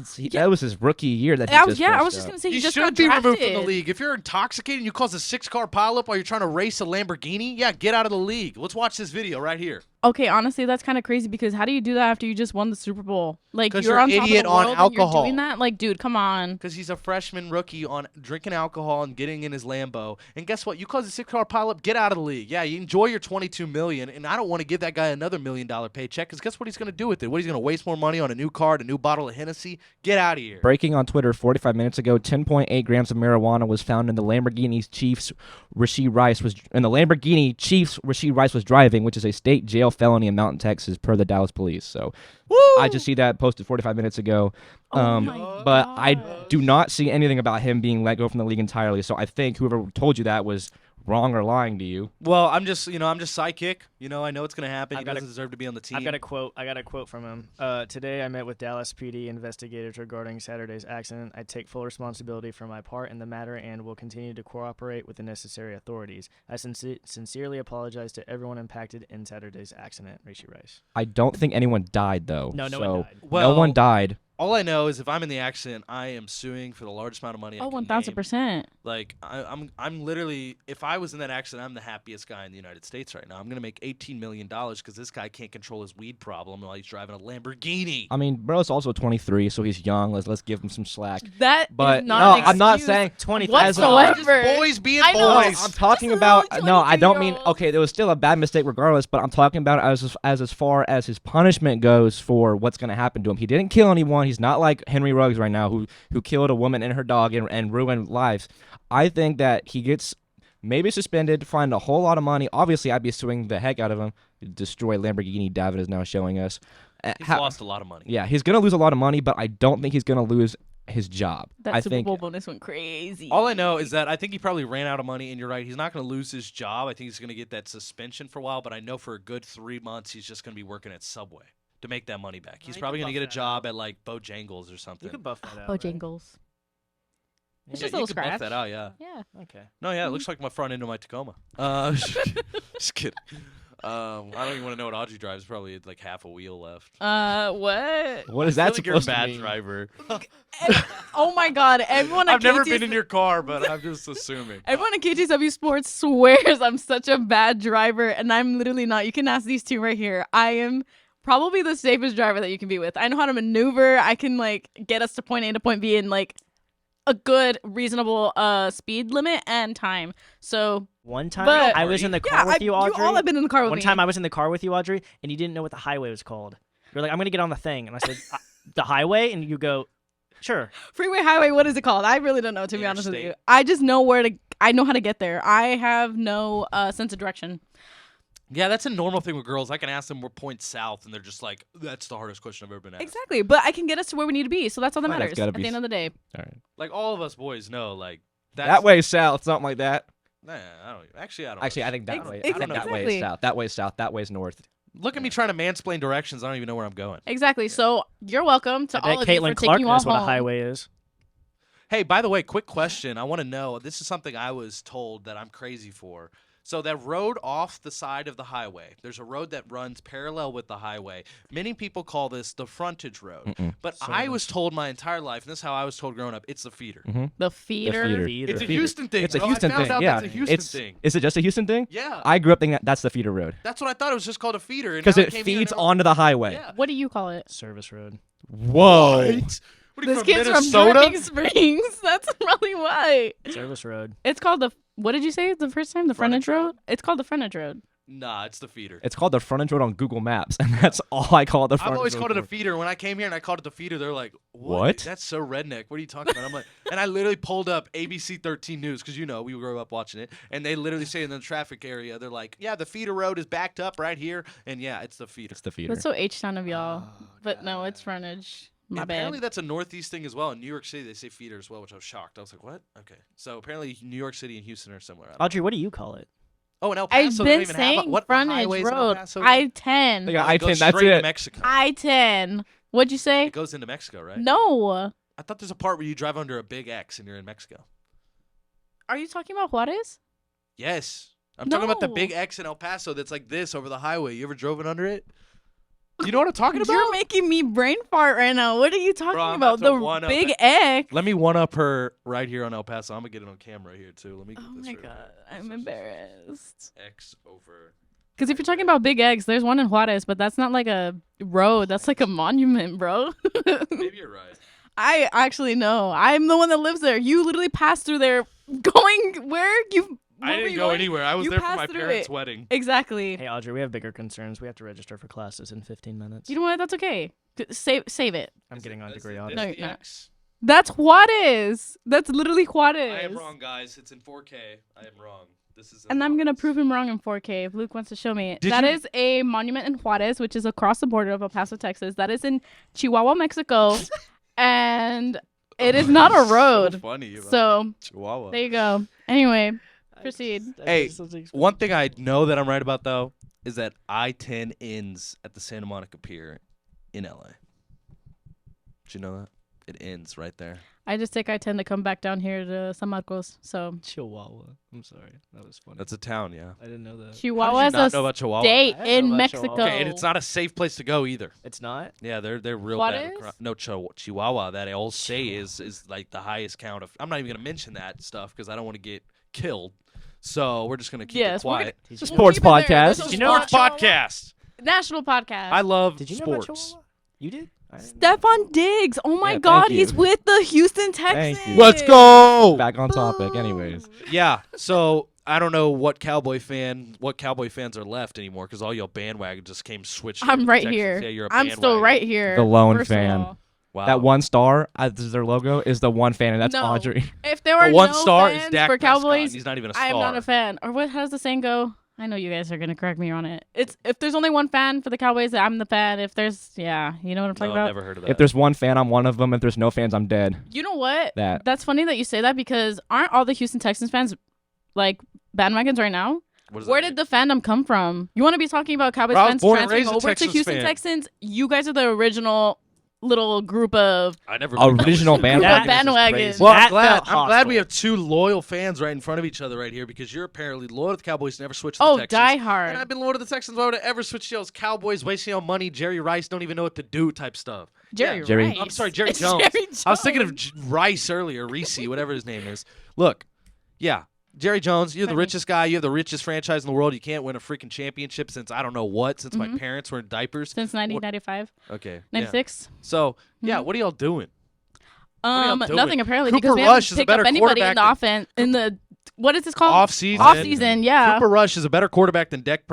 was his rookie year that he I just. was finished just up. gonna say he You just should got be drafted. removed from the league. If you're intoxicated and you cause a 6-car pileup while you're trying to race a Lamborghini, yeah, get out of the league. Let's watch this video right here. Okay, honestly, that's kind of crazy because how do you do that after you just won the Super Bowl? Like 'Cause you're you're on an top idiot of the on world and alcohol. you're doing that? Like, dude, come on. Because he's a freshman rookie on drinking alcohol and getting in his Lambo. And guess what? You cause a 6-car pileup, get out of the league. Yeah, you enjoy your $22 million, and I don't want to give that guy another $1 million paycheck because guess what he's going to do with it? What, he's going to waste more money on a new car, a new bottle of Hennessy? Get out of here. Breaking on Twitter 45 minutes ago, 10.8 grams of marijuana was found in the Lamborghini Chiefs Rasheed Rice was driving, which is a state jail felony in Mountain, Texas, per the Dallas police. So I just see that posted 45 minutes ago. Oh my but I gosh. do not see anything about him being let go from the league entirely. So I think whoever told you that was wrong or lying to you. Well, I'm just sidekick. I know it's going to happen. I've He got doesn't deserve to be on the team. I got a quote from him. Today I met with Dallas PD investigators regarding Saturday's accident. I take full responsibility for my part in the matter and will continue to cooperate with the necessary authorities. I sincerely apologize to everyone impacted in Saturday's accident. Rasheed Rice. I don't think anyone died, though. No one So died. Well, no one died. All I know is if I'm in the accident, I am suing for the largest amount of money. Oh, I can name. 1000%. Like I'm literally, if I was in that accident, I'm the happiest guy in the United States right now. I'm gonna make $18 million because this guy can't control his weed problem while he's driving a Lamborghini. I mean, bro's also 23, so he's young. Let's give him some slack. That But is not an no, I'm not excuse saying 20 whatsoever. Just boys being I know. boys. I'm talking Just about little no, I don't mean 22-year-olds. okay. There was still a bad mistake regardless, but I'm talking about as far as his punishment goes for what's going to happen to him. He didn't kill anyone. He's not like Henry Ruggs right now, who killed a woman and her dog and ruined lives. I think that he gets maybe suspended, fined a whole lot of money. Obviously, I'd be suing the heck out of him. Destroy Lamborghini. Daven is now showing us. He's lost a lot of money. Yeah, he's going to lose a lot of money, but I don't think he's going to lose his job. That I Super think Bowl bonus went crazy. All I know is that I think he probably ran out of money, and you're right. He's not going to lose his job. I think he's going to get that suspension for a while, but I know for a good 3 months he's just going to be working at Subway to make that money back. He's you probably can going to get a buff that job at like Bojangles or something. You could buff that out. Bojangles. It's just a you little could buff scratch. that out, yeah. Yeah. Right? Okay. No, yeah, it looks like my front end of my Tacoma. Just kidding. I don't even want to know what Audrey drives. Probably like half a wheel left. What? what is I that feel like you're a supposed to bad mean? driver. Oh my God! Everyone at I've never KTS been in your car, but I'm just assuming. Everyone at KTW Sports swears I'm such a bad driver, and I'm literally not. You can ask these two right here. I am probably the safest driver that you can be with. I know how to maneuver. I can like get us to point A to point B in like a good, reasonable speed limit and time. So One time But- I was in the yeah, car with you, Audrey. you all have been in the car with One me. time I was in the car with you, Audrey, and you didn't know what the highway was called. You're like, I'm gonna get on the thing, and I said, the highway, and you go, sure. Freeway, highway, what is it called? I really don't know, to be honest with you. Interstate. I just know I know how to get there. I have no sense of direction. Yeah, that's a normal thing with girls. I can ask them where points south, and they're just like, "That's the hardest question I've ever been asked." Exactly, but I can get us to where we need to be, so that's all that Well, that's matters gotta at be the end of the day. All right. Like all of us boys know, like that's, That way south, something like that. Nah, I don't. Actually, I don't. Actually, know. I think that way. I Ex- think that way exactly. is south. That way is south. That way is north. Look at me trying to mansplain directions. I don't even know where I'm going. Exactly. So you're welcome to I all bet of you Caitlin for Clark taking you all knows what a home. highway is. Hey, by the way, quick question. I want to know. This is something I was told that I'm crazy for. So that road off the side of the highway, there's a road that runs parallel with the highway. Many people call this the frontage road. But I was told my entire life, and this is how I was told growing up, it's the feeder. The feeder. Feeder. It's a Houston thing. It's a bro. Houston I found thing. out Yeah, that's a Houston thing. Is it just a Houston thing? Yeah. I grew up thinking that's the feeder road That's what I thought. It was just called a feeder. and because now I it came here feeds and onto the highway. Yeah. What do you call it? Service road. Whoa. What are you This from kid's from Minnesota? Dripping Springs. That's probably why. Service road. It's called the. What did you say the first time? The frontage road? It's called the frontage road. Nah, it's the feeder. It's called the frontage road on Google Maps, and that's all I call it the frontage I've always road called it a for. feeder. When I came here and I called it the feeder, they're like, What? That's so redneck. What are you talking about? I'm like, and I literally pulled up ABC 13 News because, we grew up watching it. And they literally say in the traffic area, they're like, yeah, the feeder road is backed up right here. And yeah, it's the feeder. It's the feeder. That's so H-Town of y'all. Oh, But no, it's frontage. My And bad. apparently that's a Northeast thing as well. In New York City, they say feeder as well, which I was shocked. I was like, what? Okay. So apparently New York City and Houston are similar. I don't know. Audrey, what do you call it? Oh, in El Paso, I've they don't been even have saying what frontage highways in El road. Paso? I-10. They got Oh, it goes I-10, that's straight to it. Mexico. I-10. What'd you say? It goes into Mexico, right? No. I thought there's a part where you drive under a big X and you're in Mexico. Are you talking about Juarez? Yes. I'm talking about the No. big X in El Paso that's like this over the highway. You ever driven under it? You know what I'm talking about? You're making me brain fart right now. What are you talking I'm about? about to The one-up big it. X. Let me one-up her right here on El Paso. I'm going to get it on camera here, too. Let me get Oh this my right god, here. I'm embarrassed. X over... Because if you're talking about big eggs, there's one in Juarez, but that's not like a road. That's like a monument, bro. Maybe you're right. I actually know. I'm the one that lives there. You literally passed through there going where? I didn't go anywhere. I was You there for passed my through parents' it. wedding. Exactly. Hey, Audrey, we have bigger concerns. We have to register for classes in 15 minutes. You know what? That's okay. Save it. I'm getting on This degree is- on this No, is it. the you're not. X. That's Juarez. That's literally Juarez. I am wrong, guys. It's in 4K. I am wrong. This is. And I'm going to Juarez. prove him wrong in 4K if Luke wants to show me. Did That you- is a monument in Juarez, which is across the border of El Paso, Texas. That is in Chihuahua, Mexico. And it is not a road. So funny. about So Chihuahua. there you go. Anyway, proceed. Hey, one thing I know that I'm right about, though, is that I-10 ends at the Santa Monica Pier in LA. Did you know that? It ends right there. I just take I-10 to come back down here to San Marcos. So Chihuahua. I'm sorry. That was funny. That's a town, yeah. I didn't know that. Chihuahua How is did you not know a about Chihuahua? state I didn't know in about Mexico. Chihuahua. Okay, and it's not a safe place to go either. It's not? Yeah, they're real Juarez? bad. No, Chihuahua. That old say is like the highest count of. I'm not even gonna mention that stuff because I don't want to get killed. So we're just gonna keep Yes, it we're quiet. Did It's a you, sports We'll keep it there. podcast. There's no Did you know Sports about podcast. National podcast. I love Did you know about sports. Chihuahua? You did? I didn't know. Stephon Diggs. Oh my Yeah, God, thank you. he's with the Houston Thank Texans. you. Let's go. Back on topic, anyways. Yeah. So I don't know what Cowboy fans are left anymore because all y'all bandwagon just came switched. over I'm to right Texas. here. Yeah, you're a I'm still bandwagon. right here. The lone first of fan. all. Wow. That one star as their logo is the one fan, and that's No. Audrey. If there were The one no star fans is Dak for Prescott, Cowboys, and he's not even a star. I am not a fan. Or how does the saying go? I know you guys are gonna correct me on it. It's if there's only one fan for the Cowboys, I'm the fan. If there's you know what I'm No, talking I've about. never heard of that. If there's one fan, I'm one of them. If there's no fans, I'm dead. You know what? That. That's funny that you say that because aren't all the Houston Texans fans like bandwagons right now? What does that Where mean? did the fandom come from? You want to be talking about Cowboys Bro, I was fans born and transferring raised a over to Texans Houston fan. Texans? You guys are the original little group of. I never Original bandwagon. Bandwagon. Well, That I'm glad. felt I'm glad we hostile. have two loyal fans right in front of each other right here because you're apparently loyal to the Cowboys, never switched to Oh, the Texans. die And hard. I've been loyal to the Texans. Why would I ever switch to those Cowboys wasting on money? Jerry Rice don't even know what to do type stuff. Jerry, Yeah. Jerry- Rice. I'm sorry, Jerry It's Jones. Jerry I was thinking of Jones. Rice earlier, Reese, whatever his name is. Look, yeah, Jerry Jones, you're the Funny. richest guy. You have the richest franchise in the world. You can't win a freaking championship since I don't know what, since my parents were in diapers. Since 1995, Okay. yeah. 96. So, yeah, what are y'all doing? y'all doing? Nothing apparently Cooper because we Rush haven't is a picked up better anybody in the quarterback offense in the what is this called? Off season. Off season, yeah. Cooper Rush is a better quarterback than Dak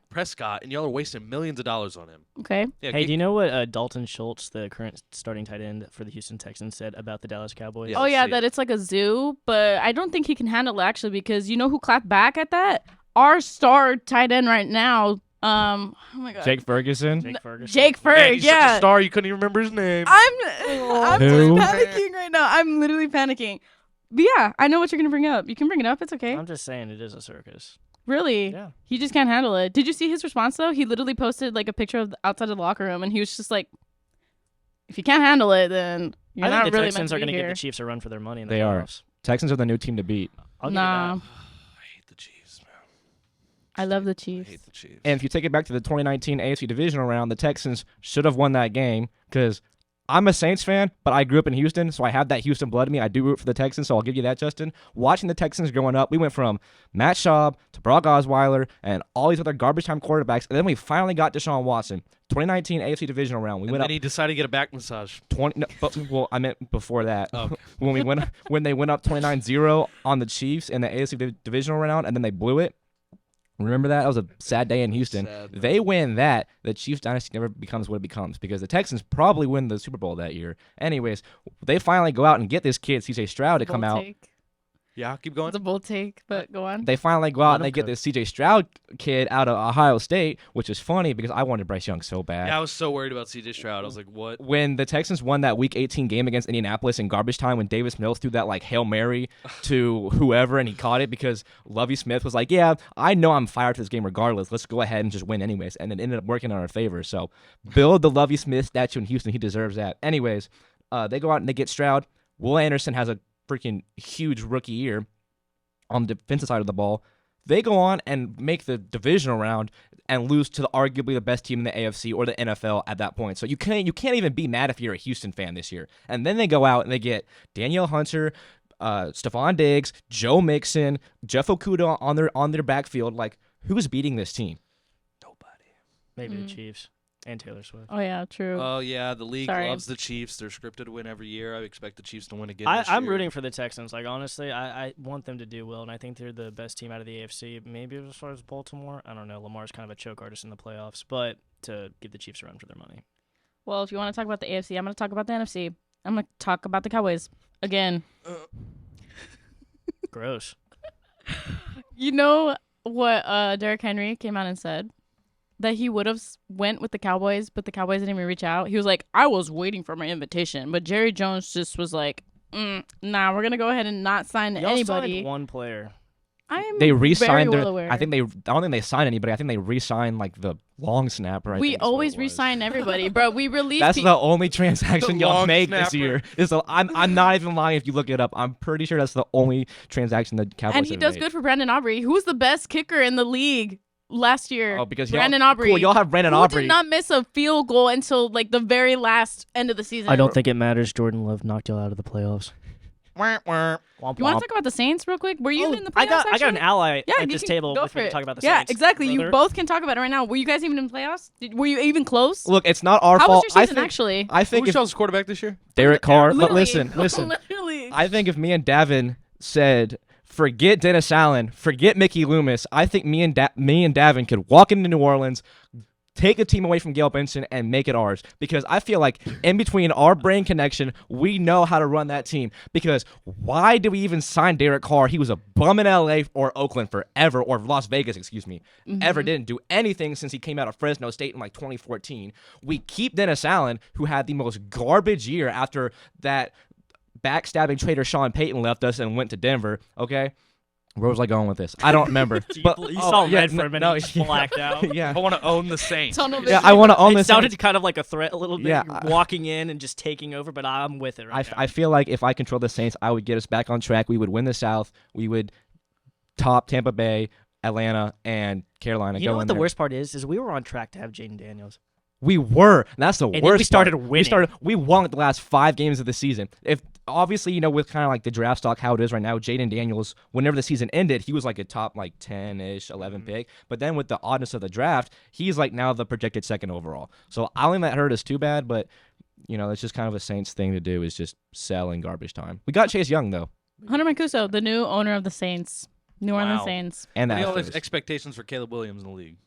Prescott, and y'all are wasting millions of dollars on him. Okay. Yeah, Hey, get- do you know what Dalton Schultz, the current starting tight end for the Houston Texans, said about the Dallas Cowboys? Yeah, Oh let's yeah, see that it. it's like a zoo, but I don't think he can handle it actually because you know who clapped back at that? Our star tight end right now. Oh my god. Jake Ferguson. Jake Ferguson. Jake Man, Ferg, he's such a yeah. star you couldn't even remember his name. I'm Who? just panicking right now. I'm literally panicking. But yeah, I know what you're gonna bring up. You can bring it up. It's okay. I'm just saying it is a circus. Really? Yeah. He just can't handle it. Did you see his response though? He literally posted like a picture of outside of the locker room, and he was just like, "If you can't handle it, then you're I not think the really Texans meant are to be going to give here." the Chiefs a run for their money in the They are. playoffs. Texans are the new team to beat. I'll give you Nah, that. I hate the Chiefs, man. I love the I Chiefs. hate the Chiefs. And if you take it back to the 2019 AFC divisional round, the Texans should have won that game because I'm a Saints fan, but I grew up in Houston, so I have that Houston blood in me. I do root for the Texans, so I'll give you that, Justin. Watching the Texans growing up, we went from Matt Schaub to Brock Osweiler and all these other garbage time quarterbacks, and then we finally got Deshaun Watson. 2019 AFC divisional round. And then he decided to get a back massage. 20. No, well, I meant before that. Okay. when they went up 29-0 on the Chiefs in the AFC divisional round, and then they blew it. Remember that? That was a sad day in Houston. Sad, man. They win that. The Chiefs dynasty never becomes what it becomes because the Texans probably win the Super Bowl that year. Anyways, they finally go out and get this kid, CJ Stroud, to come Bold out. take. Yeah, keep going. It's a bold take, but go on. They finally go out Let and him they get cook. this CJ Stroud kid out of Ohio State, which is funny because I wanted Bryce Young so bad. Yeah, I was so worried about C.J. Stroud. I was like, what? When the Texans won that Week 18 game against Indianapolis in garbage time, when Davis Mills threw that like Hail Mary to whoever and he caught it because Lovie Smith was like, yeah, I know I'm fired for this game regardless. Let's go ahead and just win anyways. And it ended up working in our favor. So build the Lovie Smith statue in Houston. He deserves that. Anyways, they go out and they get Stroud. Will Anderson has a freaking huge rookie year on the defensive side of the ball. They go on and make the divisional round and lose to arguably the best team in the AFC or the NFL at that point. So you can't even be mad if you're a Houston fan this year. And then they go out and they get Danielle Hunter, Stephon Diggs, Joe Mixon, Jeff Okuda on their backfield. Like, who's beating this team? Nobody. Maybe the Chiefs and Taylor Swift. Oh yeah, true. Oh, yeah, the league Sorry. loves the Chiefs. They're scripted to win every year. I expect the Chiefs to win again this I'm year. rooting for the Texans. Like, honestly, I want them to do well, and I think they're the best team out of the AFC. Maybe as far as Baltimore. I don't know. Lamar's kind of a choke artist in the playoffs, but to give the Chiefs a run for their money. Well, if you want to talk about the AFC, I'm going to talk about the NFC. I'm going to talk about the Cowboys again. Gross. You know what Derrick Henry came out and said? That he would have went with the Cowboys, but the Cowboys didn't even reach out. He was like, I was waiting for my invitation. But Jerry Jones just was like, nah, we're going to go ahead and not sign Y'all anybody. signed one player. I'm They re-signed very their. well aware. I don't think they signed anybody. I think they re-signed like the long snapper. I we think is what always it was. re-sign everybody, bro. We release That's the only transaction The y'all long made this snapper. year. I'm not even lying if you look it up. I'm pretty sure that's the only transaction the Cowboys and he have does made. good for Brandon Aubrey, who's the best kicker in the league last year. Oh, because Brandon y'all, Aubrey. Cool, y'all have Brandon who Aubrey. did not miss a field goal until like the very last end of the season. I don't think it matters. Jordan Love knocked y'all out of the playoffs. Wah, wah. Womp You want womp. to talk about the Saints real quick? Were you Oh, in the playoffs? I got an actually? ally Yeah, at you this can table go with for me it. to talk about the Yeah, Saints. exactly. You brother. both can talk about it right now. Were you guys even in playoffs? Were you even close? Look, it's not our How fault. was your season I think, actually? I think Who's if y'all's quarterback this year? Derek Carr. But Literally. listen. Literally. I think if me and Davin said, forget Dennis Allen, forget Mickey Loomis, I think me and Davin could walk into New Orleans, take the team away from Gail Benson, and make it ours. Because I feel like in between our brain connection, we know how to run that team. Because why did we even sign Derek Carr? He was a bum in LA or Oakland forever, or Las Vegas, excuse me. Ever didn't do anything since he came out of Fresno State in like 2014. We keep Dennis Allen, who had the most garbage year after that backstabbing traitor Sean Payton left us and went to Denver, okay? Where was I going with this? I don't remember. But You saw yeah, red for a minute. no, You just blacked out. yeah. I want to own the Saints. Tunnel Yeah, vision. I want to own It this. sounded kind of like a threat a little bit. Yeah, You're walking in and just taking over, but I'm with it right now. I feel like if I control the Saints, I would get us back on track. We would win the South. We would top Tampa Bay, Atlanta, and Carolina. You go know what in the there. worst part is we were on track to have Jaden Daniels. We were. And that's the And then worst. we started part. winning. We won the last 5 games of the season. If obviously, you know, with kind of like the draft stock how it is right now, Jaden Daniels, whenever the season ended, he was like a top like 10-ish, 11 pick. But then with the oddness of the draft, he's like now the projected second overall. So I don't think that hurt us too bad, but you know, it's just kind of a Saints thing to do is just sell in garbage time. We got Chase Young though. Hunter Mancuso, the new owner of the Saints, New Orleans Wow. Saints. And What are that y'all's expectations for Caleb Williams in the league?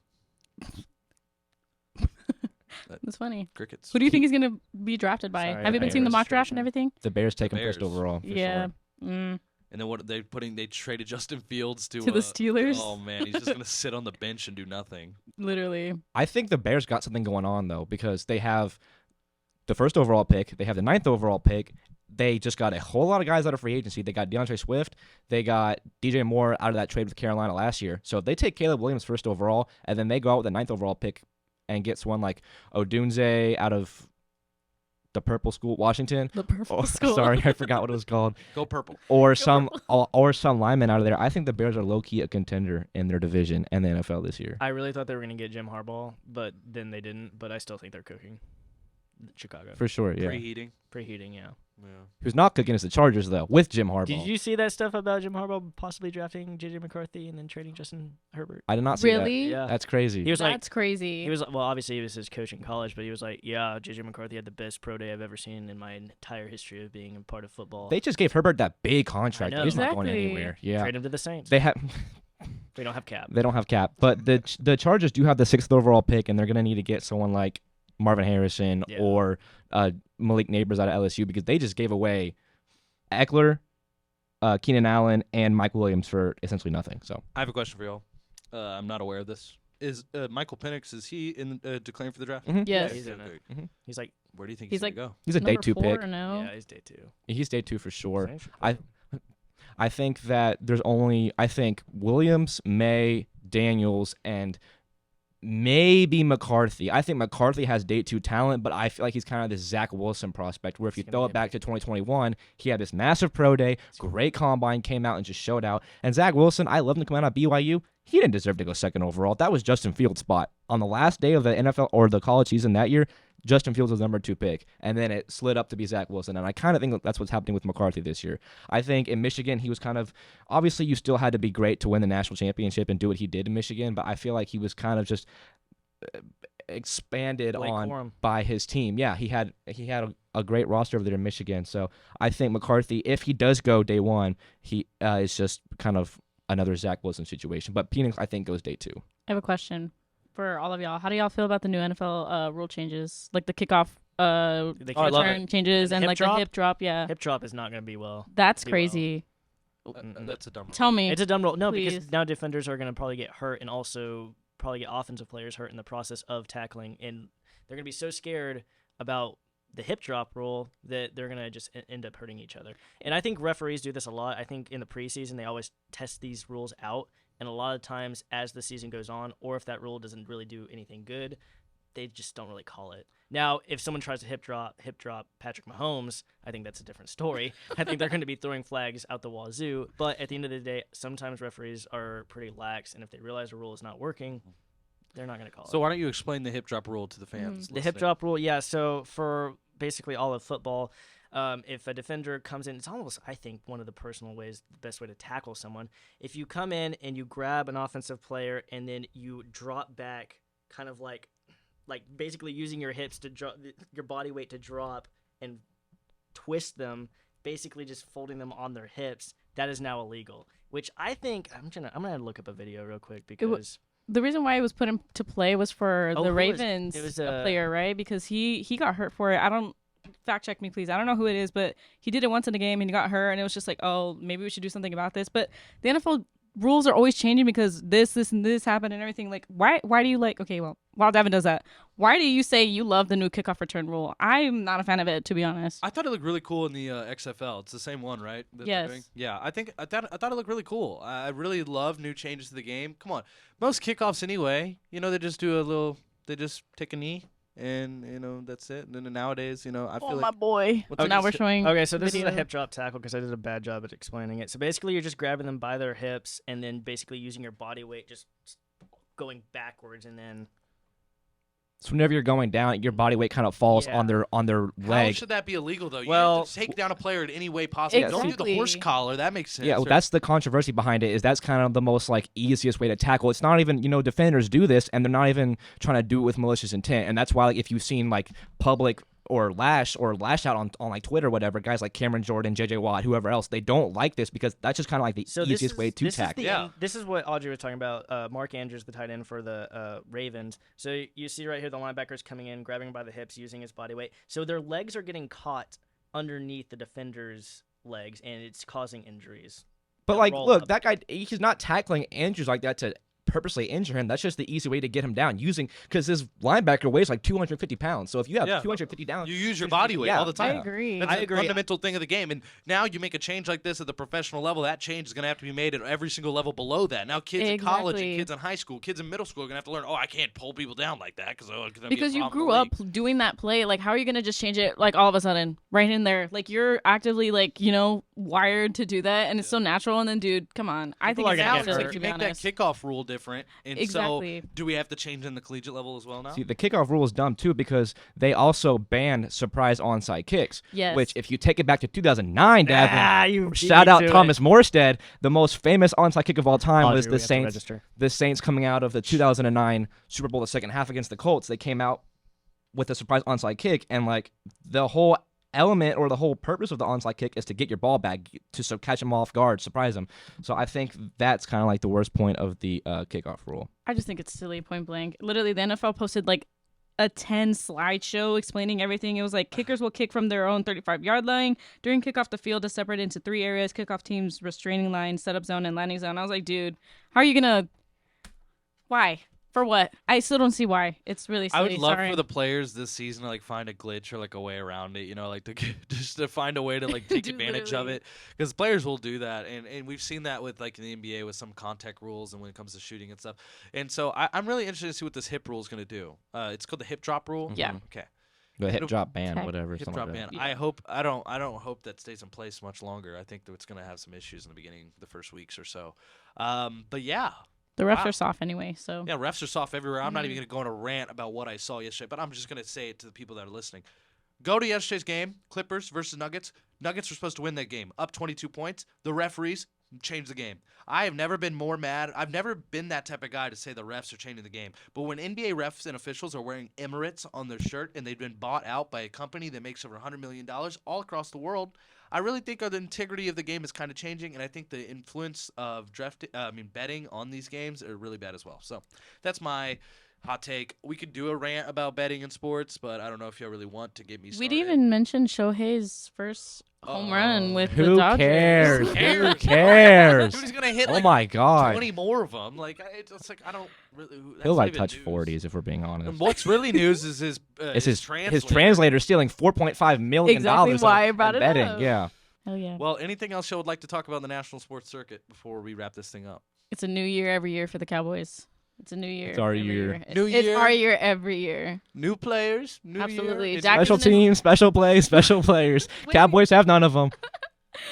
That's funny. Crickets. Who do you think he's gonna be drafted by? Sorry, Have you been seeing the Bears, mock for draft sure. and everything? the Bears taking Bears. first overall. For Yeah. Sure. Mm. And then what they traded Justin Fields to To the Steelers? Oh man, he's just gonna sit on the bench and do nothing. Literally. I think the Bears got something going on though because they have the first overall pick, they have the 9th overall pick, they just got a whole lot of guys out of free agency. They got DeAndre Swift. They got DJ Moore out of that trade with Carolina last year. So if they take Caleb Williams first overall, and then they go out with a 9th overall pick and get someone like Odunze out of the Purple School, Washington. The Purple School. Sorry, I forgot what it was called. Go purple. Or some linemen out of there. I think the Bears are low-key a contender in their division and the NFL this year. I really thought they were going to get Jim Harbaugh, but then they didn't. But I still think they're cooking. Chicago. For sure, yeah. Preheating, yeah. Who's not cooking is the Chargers, though, with Jim Harbaugh. Did you see that stuff about Jim Harbaugh possibly drafting J.J. McCarthy and then trading Justin Herbert? I did not see that. Really? Yeah. That's crazy. He was That's crazy. He was well, obviously he was his coach in college, but he was like, yeah, J.J. McCarthy had the best pro day I've ever seen in my entire history of being a part of football. They just gave Herbert that big contract. I know. He's not going Exactly. anywhere. Yeah. Trade him to the Saints. They have They don't have cap. They don't have cap, but the Chargers do have the 6th overall pick, and they're gonna need to get someone like Marvin Harrison or Malik Neighbors out of LSU because they just gave away Eckler, Keenan Allen, and Mike Williams for essentially nothing. So I have a question for y'all. I'm not aware of this. Is Michael Penix, is he in declaring for the draft? Mhm. Yes. Yeah, he's in it. Mhm. He's like, Where do you think He's he's like- going to go? he's a day Number 2 4 pick. or no? yeah, he's day 2. He's day 2 for sure. Same for I think that there's only Williams, May, Daniels, and maybe McCarthy. I think McCarthy has day 2 talent, but I feel like he's kind of this Zach Wilson prospect where if you He's throw gonna it back to 2021, he had this massive pro day, great combine, came out and just showed out. And Zach Wilson, I love him to come out of BYU. He didn't deserve to go 2nd overall. That was Justin Fields' spot. On the last day of the NFL or the college season that year, Justin Fields was number 2 pick, and then it slid up to be Zach Wilson. And I kind of think that's what's happening with McCarthy this year. I think in Michigan, he was kind of obviously you still had to be great to win the national championship and do what he did in Michigan, but I feel like he was kind of just expanded Blake on Corum. by his team. Yeah, he had a great roster over there in Michigan. So I think McCarthy, if he does go day 1, he is just kind of another Zach Wilson situation. But Penix, I think, goes day 2. I have a question for all of y'all. How do y'all feel about the new NFL rule changes, like the kickoff They I love return changes And and hip like drop? the hip drop? Yeah, Hip drop is not going to be well. that's do crazy. That's a dumb one. Tell me. It's a dumb rule. No, Please. because now defenders are going to probably get hurt and also probably get offensive players hurt in the process of tackling. And they're going to be so scared about the hip drop rule that they're going to just end up hurting each other. And I think referees do this a lot. I think in the preseason, they always test these rules out. And a lot of times as the season goes on, or if that rule doesn't really do anything good, they just don't really call it. Now, if someone tries to hip drop Patrick Mahomes, I think that's a different story. I think they're going to be throwing flags out the wazoo. But at the end of the day, sometimes referees are pretty lax, and if they realize a rule is not working, they're not going to call So it. why don't you explain the hip drop rule to the fans? The hip drop rule, yeah. So for basically all of football, if a defender comes in, it's almost, I think, one of the personal ways, the best way to tackle someone. If you come in and you grab an offensive player and then you drop back, kind of like basically using your hips to drop, your body weight to drop and twist them, basically just folding them on their hips, that is now illegal. Which I think I'm gonna look up a video real quick because The reason why it was put into play was for Oh, the who was- Ravens it was, player, right? Because he got hurt for it. I don't fact check me, please. I don't know who it is, but he did it once in a game and he got hurt, and it was just like, oh, maybe we should do something about this. But the NFL rules are always changing because this, and this happened and everything. Like, why do you like? Okay, well, while Daven does that, why do you say you love the new kickoff return rule? I'm not a fan of it, to be honest. I thought it looked really cool in the XFL. It's the same one, right? that they're Yes. doing? Yeah, I thought it looked really cool. I really love new changes to the game. Come on, most kickoffs anyway. They just do they just take a knee, and that's it. And then nowadays, I feel Oh, like my boy. What's Now it- we're showing. Okay, so this is a video. hip drop tackle because I did a bad job at explaining it. So basically, you're just grabbing them by their hips and then basically using your body weight, just going backwards, and then So whenever you're going down, your body weight kind of falls Yeah. on their how leg. should that be illegal though? You Well, have to take down a player in any way possible. Don't do Exactly. the horse collar. That makes sense. Yeah, well, Or- that's the controversy behind it. Is that's kind of the most easiest way to tackle. It's not even defenders do this, and they're not even trying to do it with malicious intent. And that's why if you've seen public or lash out on Twitter or whatever, guys like Cameron Jordan, JJ Watt, whoever else, they don't like this because that's just kind of the so easiest way to tackle. Yeah. This is what Audrey was talking about. Mark Andrews, the tight end for the Ravens. So you see right here, the linebacker's coming in, grabbing by the hips, using his body weight. So their legs are getting caught underneath the defender's legs, and it's causing injuries. But that roll look, up. that guy, he's not tackling Andrews like that to purposely injure him. That's just the easy way to get him down, because his linebacker weighs like 250 pounds. So if you have 250 down, you use your body weight all the time. I agree. That's a fundamental thing of the game. And now you make a change like this at the professional level, that change is going to have to be made at every single level below that. Now kids in college and kids in high school, kids in middle school are going to have to learn, I can't pull people down like that because you grew up doing that play. Like, how are you going to just change it, like, all of a sudden, right in there? Like, you're actively, like, wired to do that, and it's so natural. And then, dude, come on. I think it's now to make that kickoff rule different. And so do we have to change in the collegiate level as well now? See, the kickoff rule is dumb, too, because they also banned surprise onside kicks. Yes. Which, if you take it back to 2009, Daven, shout out Thomas Morstead, the most famous onside kick of all time was the Saints. The Saints coming out of the 2009 Super Bowl, the second half against the Colts, they came out with a surprise onside kick, and like the whole element or the whole purpose of the onside kick is to get your ball back, to catch them off guard, surprise them. So I think that's kind of like the worst point of the kickoff rule. I just think it's silly, point blank. Literally, the NFL posted like a 10 slideshow explaining everything. It was like, kickers will kick from their own 35-yard line. During kickoff, the field is separated into 3 areas: kickoff teams, restraining line, setup zone, and landing zone. I was like, dude, how are you gonna? Why? For what? I still don't see why. It's really silly. I would love for the players this season to like find a glitch or like a way around it, like just to find a way to like take advantage of it, because players will do that, and we've seen that with like in the NBA with some contact rules and when it comes to shooting and stuff. And so I'm really interested to see what this hip rule is going to do. It's called the hip drop rule. Yeah. Okay. The hip drop ban, whatever. Hip drop ban. Yeah. I don't hope that stays in place much longer. I think that it's going to have some issues in the beginning, the first weeks or so. But yeah. The refs are soft anyway, so. Yeah, refs are soft everywhere. I'm not even going to go on a rant about what I saw yesterday, but I'm just going to say it to the people that are listening. Go to yesterday's game, Clippers versus Nuggets. Nuggets were supposed to win that game, up 22 points. The referees changed the game. I have never been more mad. I've never been that type of guy to say the refs are changing the game. But when NBA refs and officials are wearing Emirates on their shirt and they've been bought out by a company that makes over $100 million all across the world, I really think the integrity of the game is kind of changing, and I think the influence of betting on these games are really bad as well. So that's my hot take. We could do a rant about betting in sports, but I don't know if y'all really want to get me started. We'd even mention Shohei's first home run with the Dodgers. Who cares? Dude, he's gonna hit my God, 20 more of them. Like it's like I don't really. He'll like touch 40s if we're being honest. And what's really news is his translator stealing $4.5 million. Exactly why I brought it betting. up. Yeah. Hell yeah. Well, anything else you would like to talk about in the national sports circuit before we wrap this thing up? It's a new year every year for the Cowboys. It's a new year. It's our year. It's our year every year. New players, new Absolutely. year. Special teams, special plays, special players. Cowboys have none of them.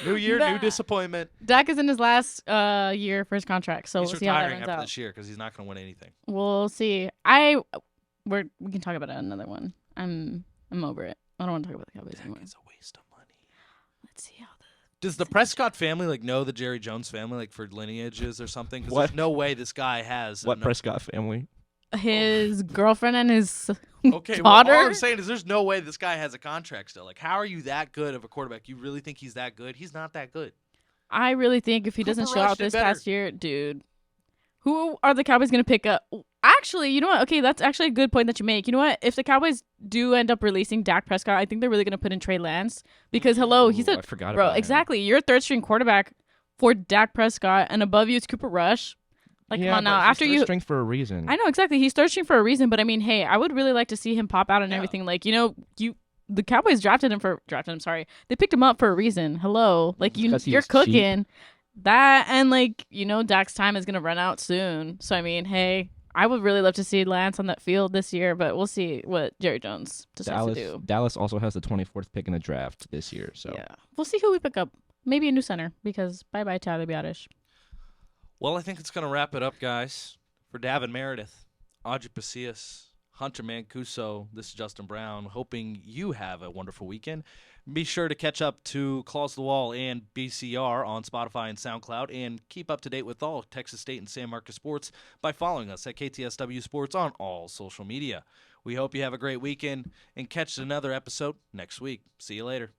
New year, new disappointment. Dak is in his last year for his contract, so he's we'll see how that retiring ends after out. this year because he's not going to win anything. We'll see. We can talk about another one. I'm over it. I don't want to talk about the Cowboys anymore. It's a waste of money. Let's see how Does the Prescott family know the Jerry Jones family for lineages or something? Because there's no way this guy has. What Prescott family? His girlfriend and his daughter. Well, all I'm saying is there's no way this guy has a contract still. Like, how are you that good of a quarterback? You really think he's that good? He's not that good. I really think if he doesn't show out this past year, dude, who are the Cowboys going to pick up? Actually, you know what? Okay, that's actually a good point that you make. You know what? If the Cowboys do end up releasing Dak Prescott, I think they're really going to put in Trey Lance because, he's I forgot bro. About him. Exactly, you're a third-string quarterback for Dak Prescott, and above you is Cooper Rush. Like, come on now. After he's third string for a reason. I know exactly. He's third string for a reason, but I mean, hey, I would really like to see him pop out and everything. Like, the Cowboys drafted him. Sorry, they picked him up for a reason. Hello, like you're cooking. Cheap. That and Dak's time is gonna run out soon. So I mean, hey, I would really love to see Lance on that field this year, but we'll see what Jerry Jones decides to do. Dallas also has the 24th pick in the draft this year, so yeah, we'll see who we pick up. Maybe a new center because bye Tyler Biadasz. Well, I think it's gonna wrap it up, guys. For Daven Meredith, Audrey Pasillas, Hunter Mancuso, this is Justin Brown. Hoping you have a wonderful weekend. Be sure to catch up to Claws to the Wall and BCR on Spotify and SoundCloud, and keep up to date with all Texas State and San Marcos sports by following us at KTSW Sports on all social media. We hope you have a great weekend and catch another episode next week. See you later.